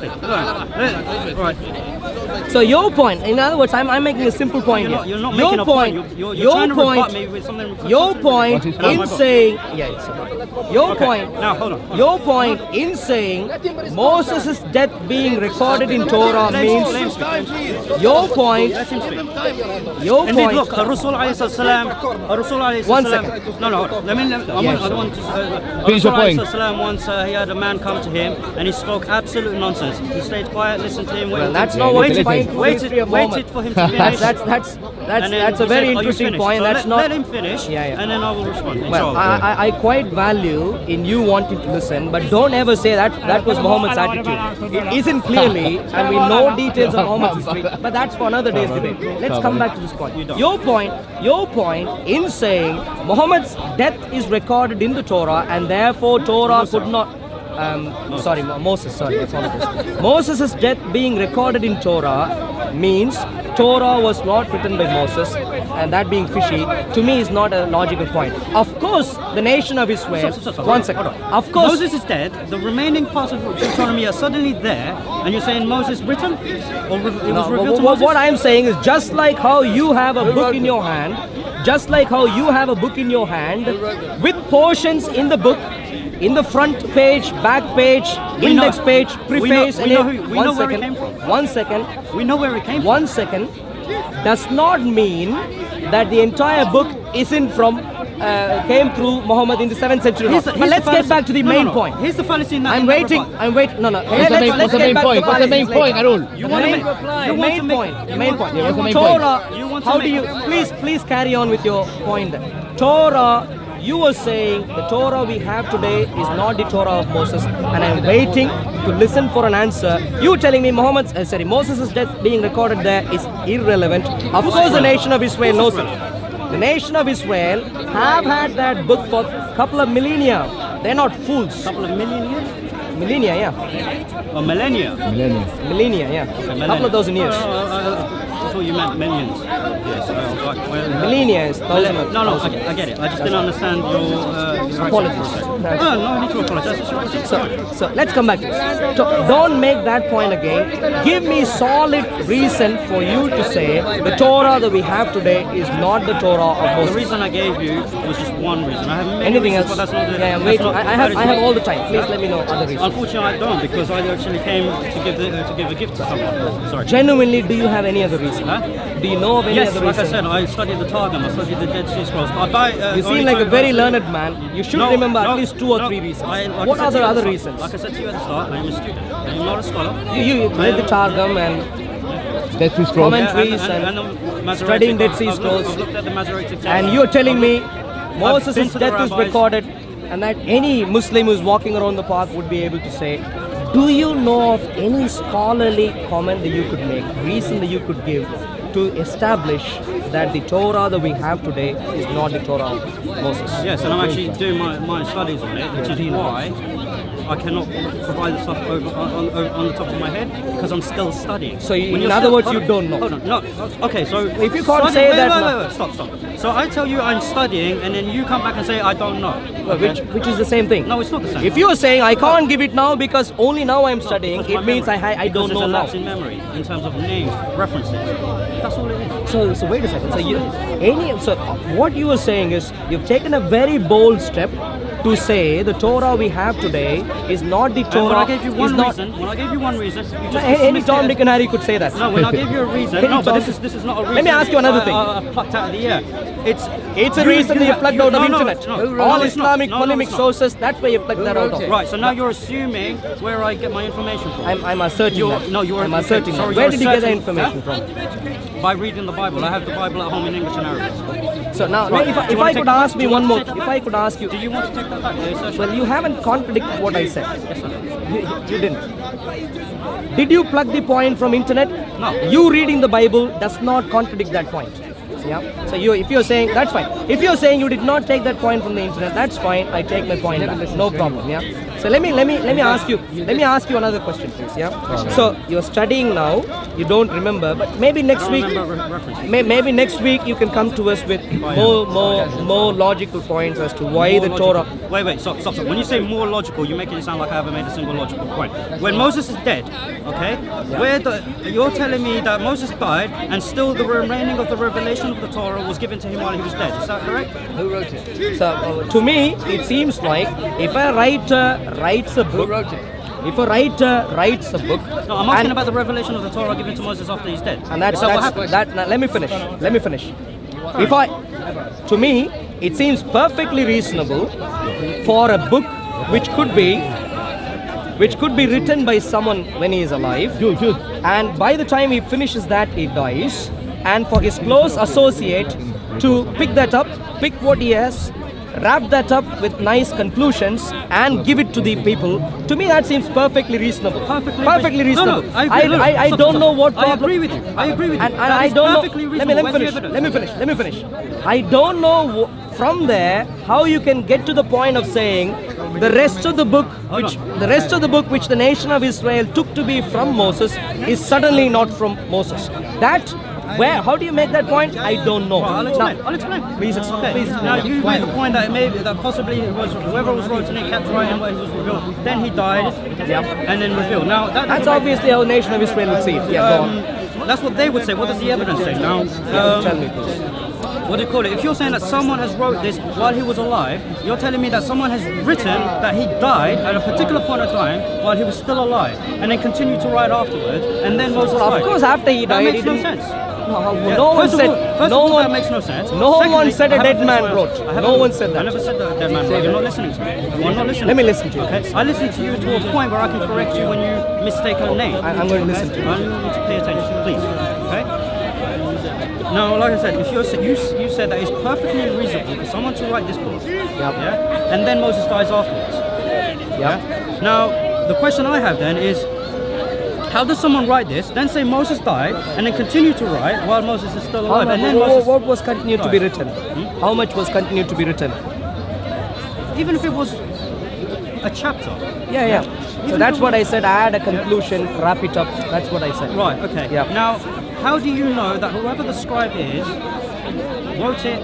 Speaker 3: right.
Speaker 1: So your point, in other words, I'm making a simple point here.
Speaker 3: You're not
Speaker 1: your
Speaker 3: making a point. You're
Speaker 1: your
Speaker 3: trying to
Speaker 1: point,
Speaker 3: rebut me with something.
Speaker 1: your point
Speaker 2: What is
Speaker 1: in
Speaker 2: wrong?
Speaker 1: saying, your
Speaker 3: Okay,
Speaker 1: point,
Speaker 3: now hold on.
Speaker 1: your point in saying Moses' death being recorded in Torah means, your point, your
Speaker 3: Indeed,
Speaker 1: point.
Speaker 3: look, Rasul alayhi salam.
Speaker 1: One second.
Speaker 3: No. Let me. I want to.
Speaker 2: Finish your point.
Speaker 3: Rasul alayhi once he had a man come to him and he spoke absolute nonsense. He stayed quiet, listened to him.
Speaker 1: Well, that's not what is fine for history of Muhammad.
Speaker 3: Waited for him to finish.
Speaker 1: That's
Speaker 3: and then
Speaker 1: a
Speaker 3: he
Speaker 1: very
Speaker 3: said, "Are you
Speaker 1: interesting
Speaker 3: finished?"
Speaker 1: point.
Speaker 3: So
Speaker 1: That's not.
Speaker 3: let him finish,
Speaker 1: Yeah.
Speaker 3: and then I will respond.
Speaker 1: Well,
Speaker 3: inshallah.
Speaker 1: I quite value in you wanting to listen, but don't ever say that was Muhammad's attitude. It isn't clearly, and we know details of Muhammad's history, but that's for another day's debate. Let's come back to this point. Your point in saying Muhammad's death is recorded in the Torah, and therefore Torah could not. Moses. I apologize. Moses' death being recorded in Torah means Torah was not written by Moses, and that being fishy to me is not a logical point. Of course, the nation of Israel. One second. Of course,
Speaker 3: Moses is dead. The remaining parts of Deuteronomy are suddenly there, and you're saying Moses written, or it was revealed to Moses.
Speaker 1: what I'm saying is just like how you have a book in your hand, with portions in the book. In the front page, back page, index page, preface,
Speaker 3: we know where it came from.
Speaker 1: One second.
Speaker 3: We know where it came from.
Speaker 1: 1 second. Does not mean that the entire book isn't from came through Muhammad in the 7th century. But let's get back to the main point.
Speaker 3: Here's the fallacy.
Speaker 1: I'm waiting. No.
Speaker 2: What's the main point? What's the main point, Arul?
Speaker 3: You want to make
Speaker 1: The main point.
Speaker 2: Yeah, what's the main
Speaker 1: Torah.
Speaker 3: You want to
Speaker 1: How do
Speaker 3: make-
Speaker 1: you please carry on with your point then. Torah. You were saying the Torah we have today is not the Torah of Moses, and I'm waiting to listen for an answer. You telling me Moses' death being recorded there is irrelevant. Of course, the nation of Israel knows it. The nation of Israel have had that book for a couple of millennia. They're not fools.
Speaker 3: couple of million years?
Speaker 1: Millennia, yeah.
Speaker 3: Or millennia?
Speaker 1: Millennia, yeah.
Speaker 3: Millennia.
Speaker 1: Couple of dozen years.
Speaker 3: I thought you meant millions. Yes, I was like, well,
Speaker 1: Millennia is thousand.
Speaker 3: No, I get it. I just didn't understand your
Speaker 1: Apologies.
Speaker 3: No need to apologize. It's your accent.
Speaker 1: So let's come back to this. Don't make that point again. Give me solid reason for you to say the Torah that we have today is not the Torah of
Speaker 3: The
Speaker 1: Moses.
Speaker 3: reason I gave you was just one reason. I have many
Speaker 1: Anything
Speaker 3: reasons,
Speaker 1: else?
Speaker 3: but that's not the.
Speaker 1: Yeah,
Speaker 3: that's
Speaker 1: wait.
Speaker 3: not-
Speaker 1: I have all the time. Please let me know other reasons.
Speaker 3: Unfortunately, I don't, because I actually came to give a gift to someone. Sorry.
Speaker 1: Genuinely, do you have any other reason?
Speaker 3: Huh?
Speaker 1: Do you know of any
Speaker 3: Yes,
Speaker 1: other
Speaker 3: like I
Speaker 1: reason?
Speaker 3: said, I studied the Targum, I studied the Dead Sea Scrolls. I buy.
Speaker 1: You seem like a very learned man. You should remember at least 2 or 3 reasons. What are the other reasons?
Speaker 3: Like I said to you at the start, I am a student. I am not a scholar.
Speaker 1: You read the Targum and
Speaker 2: Dead Sea Scrolls.
Speaker 1: Commentaries and
Speaker 3: the Masoretic-
Speaker 1: studying Dead Sea
Speaker 3: I've
Speaker 1: Scrolls.
Speaker 3: looked at the Masoretic text.
Speaker 1: And you're telling me
Speaker 3: been
Speaker 1: Moses'
Speaker 3: to the
Speaker 1: death is
Speaker 3: rabbis.
Speaker 1: recorded, and that any Muslim who's walking around the park would be able to say, do you know of any scholarly comment that you could make, reason that you could give to establish that the Torah that we have today is not the Torah of Moses?
Speaker 3: Yes, and I'm actually doing my studies on it, which is why I cannot provide the stuff on the top of my head because I'm still studying.
Speaker 1: So in other words, you don't know.
Speaker 3: Hold on, no. Okay, so
Speaker 1: If you can't say that,
Speaker 3: wait, stop. So I tell you I'm studying, and then you come back and say I don't know. Okay?
Speaker 1: which is the same thing.
Speaker 3: No, it's not the same.
Speaker 1: If you are saying I can't give it now because only now I'm studying,
Speaker 3: Because
Speaker 1: it
Speaker 3: my
Speaker 1: means
Speaker 3: memory-
Speaker 1: I don't
Speaker 3: because
Speaker 1: know
Speaker 3: there's a lapse
Speaker 1: now.
Speaker 3: in memory in terms of names, references. That's all it is.
Speaker 1: So wait a second. So what you are saying is you've taken a very bold step to say the Torah we have today is not the
Speaker 3: And
Speaker 1: Torah.
Speaker 3: when I gave you
Speaker 1: is
Speaker 3: one
Speaker 1: not,
Speaker 3: reason, you just
Speaker 1: Any
Speaker 3: dismissed
Speaker 1: Tom,
Speaker 3: it
Speaker 1: Dick
Speaker 3: as-
Speaker 1: and Harry could say that.
Speaker 3: No, when I gave you a reason,
Speaker 1: Any
Speaker 3: no, but
Speaker 1: Tom-
Speaker 3: this is not a reason.
Speaker 1: Let me ask you another thing.
Speaker 3: I've plucked out of the air.
Speaker 1: It's a reason that you plucked out of
Speaker 3: no,
Speaker 1: internet.
Speaker 3: No,
Speaker 1: All
Speaker 3: it's not.
Speaker 1: Islamic
Speaker 3: No,
Speaker 1: polemic
Speaker 3: it's not.
Speaker 1: sources, that's where you plucked that out of.
Speaker 3: Right, so now you're assuming where I get my information from.
Speaker 1: I'm asserting that. I'm asserting that.
Speaker 3: sorry,
Speaker 1: Where
Speaker 3: you're
Speaker 1: did you get the
Speaker 3: asserting-
Speaker 1: information from?
Speaker 3: By reading the Bible. I have the Bible at home in English and Arabic.
Speaker 1: So now,
Speaker 3: Right.
Speaker 1: if
Speaker 3: Do
Speaker 1: I
Speaker 3: you wanna
Speaker 1: could
Speaker 3: take that
Speaker 1: ask
Speaker 3: back?
Speaker 1: me
Speaker 3: Do you
Speaker 1: one
Speaker 3: wanna
Speaker 1: more,
Speaker 3: take that
Speaker 1: if
Speaker 3: back?
Speaker 1: I could ask you,
Speaker 3: Do you want to take that back? The assertion?
Speaker 1: well, you haven't contradicted what I said.
Speaker 3: Yes, sir.
Speaker 1: You didn't. Did you plug the point from internet?
Speaker 3: No.
Speaker 1: You reading the Bible does not contradict that point. Yeah. So if you're saying that's fine. If you're saying you did not take that point from the internet, that's fine. I take my point back. No problem. Yeah. So let me ask you another question, please. Yeah. So you're studying now. You don't remember, but maybe next week. Maybe next week you can come to us with more logical points as to why the Torah.
Speaker 3: Wait, stop. When you say more logical, you're making it sound like I haven't made a single logical point. When Moses is dead, okay, you're telling me that Moses died and still the remaining of the revelation of the Torah was given to him while he was dead. Is that correct?
Speaker 5: Who wrote it?
Speaker 1: So to me, it seems like if a writer writes a book, if a writer writes a book,
Speaker 3: No, I'm asking about the revelation of the Torah given to Moses after he's dead.
Speaker 1: and that's
Speaker 3: Is that what happened?
Speaker 1: now, let me finish. To me, it seems perfectly reasonable for a book which could be written by someone when he is alive, and by the time he finishes that, he dies, and for his close associate to pick that up, pick what he has, wrap that up with nice conclusions and give it to the people. To me, that seems perfectly reasonable. Perfectly reasonable.
Speaker 3: No, I agree.
Speaker 1: I don't know what problem.
Speaker 3: I agree with you.
Speaker 1: And
Speaker 3: That
Speaker 1: I
Speaker 3: is
Speaker 1: don't know.
Speaker 3: perfectly
Speaker 1: Let
Speaker 3: reasonable.
Speaker 1: me
Speaker 3: Where's
Speaker 1: finish.
Speaker 3: the
Speaker 1: Let me finish. I don't know from there how you can get to the point of saying the rest of the book, which the nation of Israel took to be from Moses, is suddenly not from Moses. How do you make that point? I don't know.
Speaker 3: I'll explain.
Speaker 1: Please explain.
Speaker 3: Now you made the point that possibly it was whoever was writing it kept writing what he was revealed. Then he died, and then revealed. Now
Speaker 1: That's obviously how the nation of Israel would see it. Yeah, go on.
Speaker 3: That's what they would say. What does the evidence say? Now,
Speaker 1: Tell me, please.
Speaker 3: what do you call it? If you're saying that someone has wrote this while he was alive, you're telling me that someone has written that he died at a particular point of time while he was still alive, and then continued to write afterwards, and then Moses
Speaker 1: Well,
Speaker 3: died.
Speaker 1: of course, after he
Speaker 3: That
Speaker 1: died,
Speaker 3: makes
Speaker 1: he
Speaker 3: no
Speaker 1: didn't-
Speaker 3: sense.
Speaker 1: No one said.
Speaker 3: That makes no sense.
Speaker 1: No one
Speaker 3: Secondly,
Speaker 1: said a
Speaker 3: I haven't
Speaker 1: dead man
Speaker 3: finished
Speaker 1: wrote.
Speaker 3: my- I haven't-
Speaker 1: No one said that.
Speaker 3: I never said that a dead man wrote. You're not listening to me. You're not listening.
Speaker 1: Let me listen to you.
Speaker 3: Okay. I listen to you to a point where I can correct you when you mistake a name.
Speaker 1: I'm going to listen to you.
Speaker 3: I need you to pay attention, please. Okay. Now, like I said, if you said that it's perfectly reasonable for someone to write this book, yeah, and then Moses dies afterwards. Yeah. Now, the question I have then is, how does someone write this, then say Moses died, and then continue to write while Moses is still alive? And then Moses
Speaker 1: What was continued to be
Speaker 3: died?
Speaker 1: written? How much was continued to be written?
Speaker 3: Even if it was a chapter.
Speaker 1: Yeah. So that's what I said. Add a conclusion, wrap it up. That's what I said.
Speaker 3: Right, okay.
Speaker 1: Yeah.
Speaker 3: Now, how do you know that whoever the scribe is wrote it,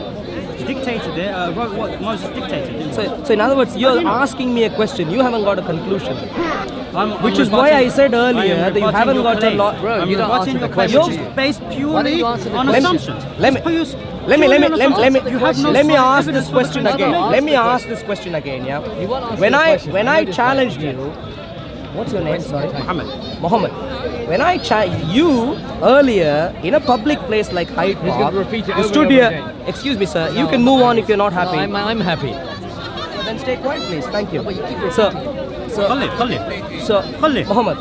Speaker 3: dictated it, wrote what Moses dictated? Didn't he?
Speaker 1: So in other words, you're asking me a question. You haven't got a conclusion.
Speaker 3: I'm
Speaker 1: Which is why I said earlier that you haven't got a lot.
Speaker 3: Bro,
Speaker 5: you don't answer the
Speaker 3: Which
Speaker 5: question.
Speaker 3: is based
Speaker 5: Why don't
Speaker 3: purely
Speaker 5: you answer the
Speaker 3: on
Speaker 5: question?
Speaker 3: assumptions.
Speaker 1: Let me ask this question again. Let me ask this question again. Yeah. When I challenged you, what's your name? Sorry. Muhammad. When I you earlier in a public place like Hyde Park,
Speaker 5: gonna repeat it
Speaker 1: you
Speaker 5: over
Speaker 1: stood
Speaker 5: and
Speaker 1: here.
Speaker 5: over again.
Speaker 1: Excuse me, sir. You can move on if you're not happy.
Speaker 5: I'm happy.
Speaker 1: Then stay quiet, please. Thank you. So Muhammad,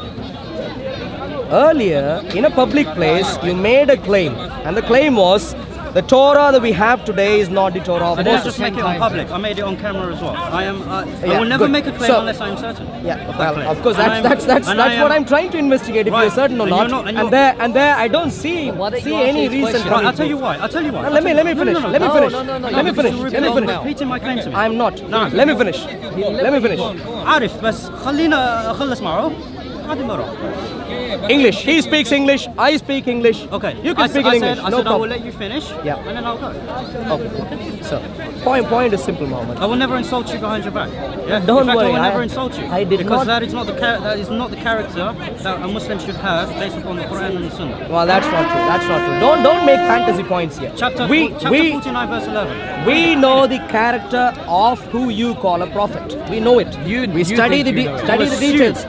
Speaker 1: earlier in a public place you made a claim, and the claim was The Torah that we have today is not the Torah of
Speaker 3: I didn't
Speaker 1: Moses.
Speaker 3: just make it on public. I made it on camera as well. I
Speaker 1: Yeah,
Speaker 3: will never
Speaker 1: good.
Speaker 3: make a claim
Speaker 1: So-
Speaker 3: unless I'm certain.
Speaker 1: Yeah,
Speaker 3: of that
Speaker 1: well,
Speaker 3: claim.
Speaker 1: of course,
Speaker 3: And
Speaker 1: that's
Speaker 3: I am-
Speaker 1: what I'm trying to investigate, if
Speaker 3: Right.
Speaker 1: you're certain or
Speaker 3: And
Speaker 1: not.
Speaker 3: you're not- and
Speaker 1: And
Speaker 3: you're-
Speaker 1: there, I don't see
Speaker 5: Why don't you
Speaker 1: any
Speaker 5: answer his
Speaker 1: reason.
Speaker 5: question?
Speaker 3: Right,
Speaker 1: coming
Speaker 3: I'll tell
Speaker 1: to-
Speaker 3: you why. I'll tell you why.
Speaker 1: Let me finish.
Speaker 3: No, no, no.
Speaker 1: Let me
Speaker 5: No,
Speaker 1: finish.
Speaker 5: no, no, no,
Speaker 1: Let me
Speaker 5: no,
Speaker 1: finish.
Speaker 5: because
Speaker 1: Let me finish.
Speaker 3: repeating my claim to me.
Speaker 1: I'm not.
Speaker 3: No.
Speaker 1: Let me finish. Let me finish.
Speaker 3: عارف بس خلينا أخلص معه بعدين بروح.
Speaker 1: English. He speaks English. I speak English.
Speaker 3: Okay.
Speaker 1: You can speak in English.
Speaker 3: I
Speaker 1: No
Speaker 3: said I will
Speaker 1: problem.
Speaker 3: let you finish.
Speaker 1: Yeah.
Speaker 3: And then I'll go.
Speaker 1: Okay. So, point is simple, Mohammed.
Speaker 3: I will never insult you behind your back. Yeah.
Speaker 1: Don't
Speaker 3: In fact,
Speaker 1: worry,
Speaker 3: I will
Speaker 1: I-
Speaker 3: never insult you.
Speaker 1: I did
Speaker 3: because
Speaker 1: not-
Speaker 3: that is not the character that a Muslim should have based upon the Quran and the Sunnah.
Speaker 1: Well, that's not true. That's not true. Don't make fantasy points here.
Speaker 3: Chapter 49 verse 11.
Speaker 1: We know the character of who you call a prophet. We know it. We study
Speaker 5: think
Speaker 1: the
Speaker 5: you know it.
Speaker 1: study the
Speaker 3: Assume.
Speaker 1: details.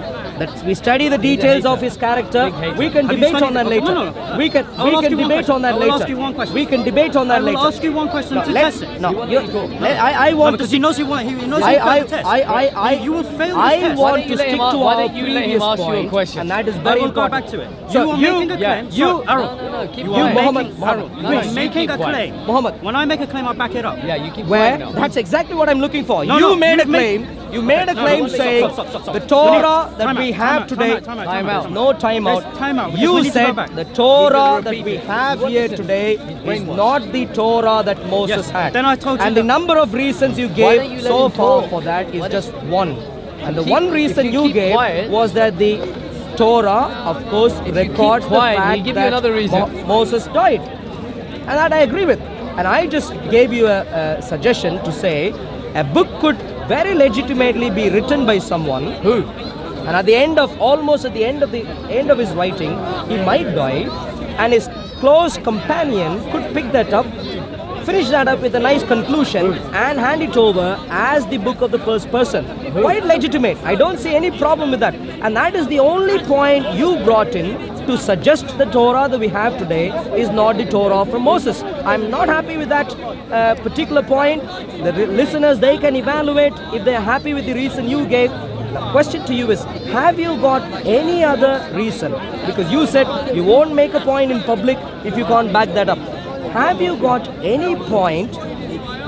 Speaker 1: We study the details of his character. We can
Speaker 3: Have you
Speaker 1: debate on
Speaker 3: studied-
Speaker 1: that later.
Speaker 3: No.
Speaker 1: We can
Speaker 3: I will ask you one
Speaker 1: debate on that
Speaker 3: question. I will
Speaker 1: later.
Speaker 3: ask you one question.
Speaker 1: We can debate on
Speaker 3: I
Speaker 1: that
Speaker 3: will
Speaker 1: later.
Speaker 3: ask you one question
Speaker 1: No,
Speaker 3: to
Speaker 1: let's
Speaker 3: test it.
Speaker 1: no. I want to
Speaker 3: because he knows he won't. He knows
Speaker 1: I,
Speaker 3: he
Speaker 1: I,
Speaker 3: failed the test.
Speaker 1: I,
Speaker 3: you will fail
Speaker 1: I
Speaker 3: this test.
Speaker 5: Why
Speaker 1: want
Speaker 5: don't you
Speaker 1: to
Speaker 5: let
Speaker 1: stick
Speaker 5: him
Speaker 1: to
Speaker 5: a- why
Speaker 1: our
Speaker 5: don't you let him
Speaker 1: previous
Speaker 5: ask you a
Speaker 1: point,
Speaker 5: question?
Speaker 1: and that is
Speaker 3: I
Speaker 1: very
Speaker 3: will go
Speaker 1: important.
Speaker 3: back to it.
Speaker 1: So
Speaker 3: you are making a claim.
Speaker 1: you,
Speaker 3: Arul,
Speaker 5: keep
Speaker 3: you
Speaker 5: quiet.
Speaker 3: are
Speaker 1: Mohammed,
Speaker 3: making,
Speaker 1: Mohammed,
Speaker 3: Arul,
Speaker 1: please.
Speaker 3: you are making a
Speaker 5: Keep
Speaker 3: claim.
Speaker 1: Mohammed.
Speaker 3: When I make a claim, I back it up.
Speaker 5: Yeah, you keep
Speaker 1: Where?
Speaker 5: quiet now.
Speaker 1: That's exactly what I'm looking for.
Speaker 3: No,
Speaker 1: you
Speaker 3: no,
Speaker 1: made a
Speaker 3: you've made-
Speaker 1: claim. You made a
Speaker 3: No,
Speaker 1: claim
Speaker 3: no, stop,
Speaker 1: saying
Speaker 3: stop.
Speaker 1: the Torah that
Speaker 3: Time
Speaker 1: we
Speaker 3: out,
Speaker 1: have today.
Speaker 5: Time out.
Speaker 1: No time out.
Speaker 3: Yes, time out, because
Speaker 1: You
Speaker 3: we need to go
Speaker 1: said
Speaker 3: back.
Speaker 1: the Torah that
Speaker 5: repeat
Speaker 1: we
Speaker 5: it.
Speaker 1: have
Speaker 5: What
Speaker 1: here
Speaker 5: is it?
Speaker 1: today is not the Torah that Moses
Speaker 3: Yes,
Speaker 1: had.
Speaker 3: then I told you
Speaker 1: and the
Speaker 3: that-
Speaker 1: number of reasons you
Speaker 5: don't
Speaker 1: gave
Speaker 5: you let
Speaker 1: so
Speaker 5: him
Speaker 1: far
Speaker 5: talk?
Speaker 1: for that is
Speaker 5: Why
Speaker 1: just one. And the
Speaker 5: Keep-
Speaker 1: one
Speaker 5: if
Speaker 1: reason
Speaker 5: you
Speaker 1: you
Speaker 5: keep
Speaker 1: gave
Speaker 5: quiet-
Speaker 1: was that the Torah, of course,
Speaker 5: you
Speaker 1: records
Speaker 5: keep
Speaker 1: the
Speaker 5: quiet,
Speaker 1: fact
Speaker 5: he'll give you
Speaker 1: that
Speaker 5: another reason.
Speaker 1: Moses died. And that I agree with. And I just gave you a suggestion to say a book could very legitimately be written by someone who, and at the end of his writing, he might die, and his close companion could pick that up, finish that up with a nice conclusion, and hand it over as the book of the first person. Quite legitimate. I don't see any problem with that. And that is the only point you brought in to suggest the Torah that we have today is not the Torah from Moses. I'm not happy with that particular point. The listeners, they can evaluate if they are happy with the reason you gave. The question to you is, have you got any other reason? Because you said you won't make a point in public if you can't back that up. Have you got any point,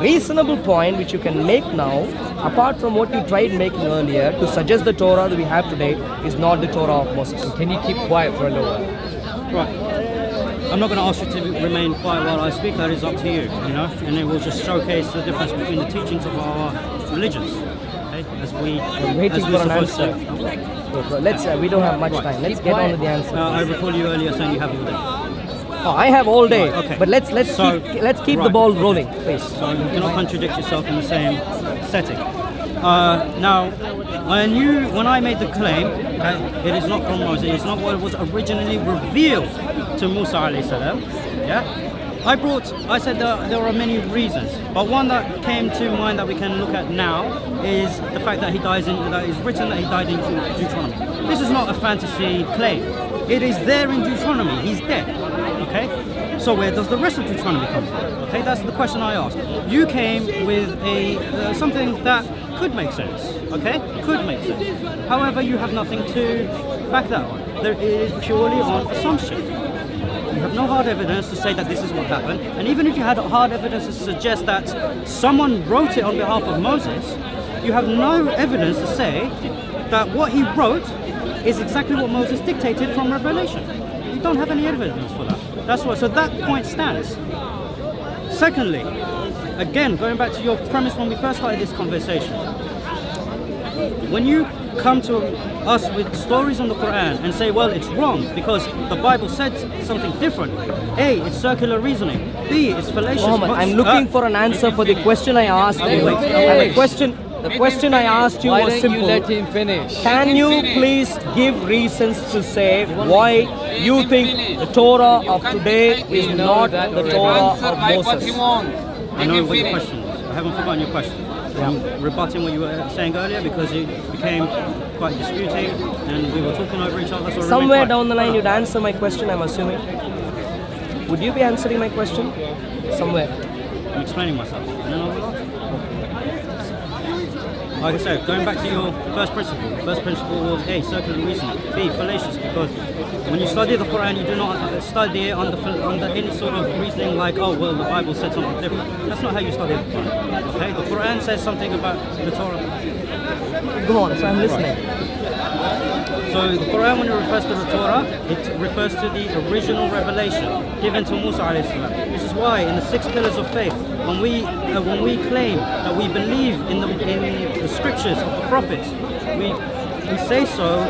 Speaker 1: reasonable point, which you can make now, apart from what you tried making earlier, to suggest the Torah that we have today is not the Torah of Moses?
Speaker 5: Can you keep quiet for a little while?
Speaker 3: Right. I'm not going to ask you to remain quiet while I speak. That is up to you, and it will just showcase the difference between the teachings of our religions. Okay?
Speaker 1: I'm waiting for an answer. Let's. We don't have much time. Let's get on to the answer.
Speaker 3: I recall you earlier saying you have all day.
Speaker 1: Oh, I have all day.
Speaker 3: Right, okay.
Speaker 1: But let's
Speaker 3: So-
Speaker 1: keep the
Speaker 3: right.
Speaker 1: ball rolling, please.
Speaker 3: So you do not contradict yourself in the same setting. Now, when I made the claim that it is not from Moses, it's not what was originally revealed to Musa alayhi salam, I said that there are many reasons, but one that came to mind that we can look at now is the fact that that is written that he died in Deuteronomy. This is not a fantasy claim. It is there in Deuteronomy. He's dead. Okay? So where does the rest of Deuteronomy come from? Okay, that's the question I asked. You came with something that could make sense. Okay? Could make sense. However, you have nothing to back that on. It is purely on assumption. You have no hard evidence to say that this is what happened. And even if you had hard evidence to suggest that someone wrote it on behalf of Moses, you have no evidence to say that what he wrote is exactly what Moses dictated from Revelation. You don't have any evidence for that. That's why. So that point stands. Secondly, again, going back to your premise when we first started this conversation, when you come to us with stories on the Quran and say, well, it's wrong because the Bible said something different. A, it's circular reasoning. B, it's fallacious.
Speaker 1: Muhammad, I'm looking for an answer for the question I asked you. And the question I asked you
Speaker 5: Why
Speaker 1: was
Speaker 5: don't
Speaker 1: simple.
Speaker 5: you let him finish?
Speaker 1: Can you please give reasons to say why you think the Torah of today is not the Torah of Moses?
Speaker 3: I know what your question was. I haven't forgotten your question. I'm rebutting what you were saying earlier because it became quite disputing and we were talking over each other. So
Speaker 1: Somewhere down the line you'd answer my question, I'm assuming. Would you be answering my question? Somewhere.
Speaker 3: I'm explaining myself. And then I will answer. like I said, going back to your first principle. The first principle was A, circular reasoning. B, fallacious, because when you study the Quran, you do not study it under any sort of reasoning like, oh, well, the Bible said something different. That's not how you study the Quran. Okay, the Quran says something about the Torah.
Speaker 1: Go on, so I'm listening.
Speaker 3: So the Quran, when it refers to the Torah, it refers to the original revelation given to Musa alayhi salam. This is why in the 6 pillars of faith, when we claim that we believe in the scriptures of the prophets, we say so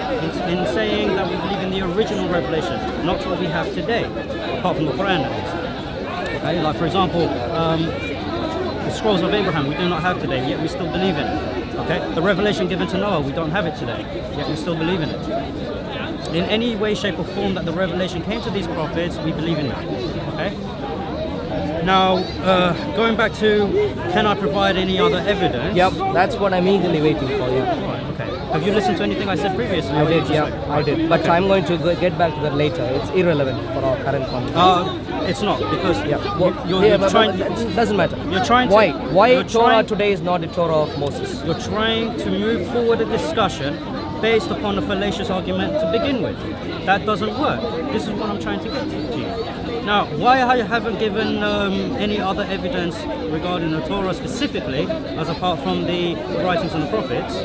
Speaker 3: in saying that we believe in the original revelation, not what we have today, apart from the Quran. That is. Okay, like for example, the scrolls of Abraham we do not have today, yet we still believe in it. Okay, the revelation given to Noah we don't have it today, yet we still believe in it. In any way, shape, or form that the revelation came to these prophets, we believe in that. Okay. Now, going back to, can I provide any other evidence?
Speaker 1: Yep, that's what I'm eagerly waiting for. Yeah.
Speaker 3: Right, okay. Have you listened to anything I said previously?
Speaker 1: I did, yeah, I did. But I'm going to get back to that later. It's irrelevant for our current conversation.
Speaker 3: It's not, because
Speaker 1: you're trying. It doesn't matter.
Speaker 3: You're trying to.
Speaker 1: Why Torah today is not the Torah of Moses?
Speaker 3: You're trying to move forward a discussion based upon a fallacious argument to begin with. That doesn't work. This is what I'm trying to get to you. Now, why I haven't given any other evidence regarding the Torah specifically, as apart from the writings of the prophets,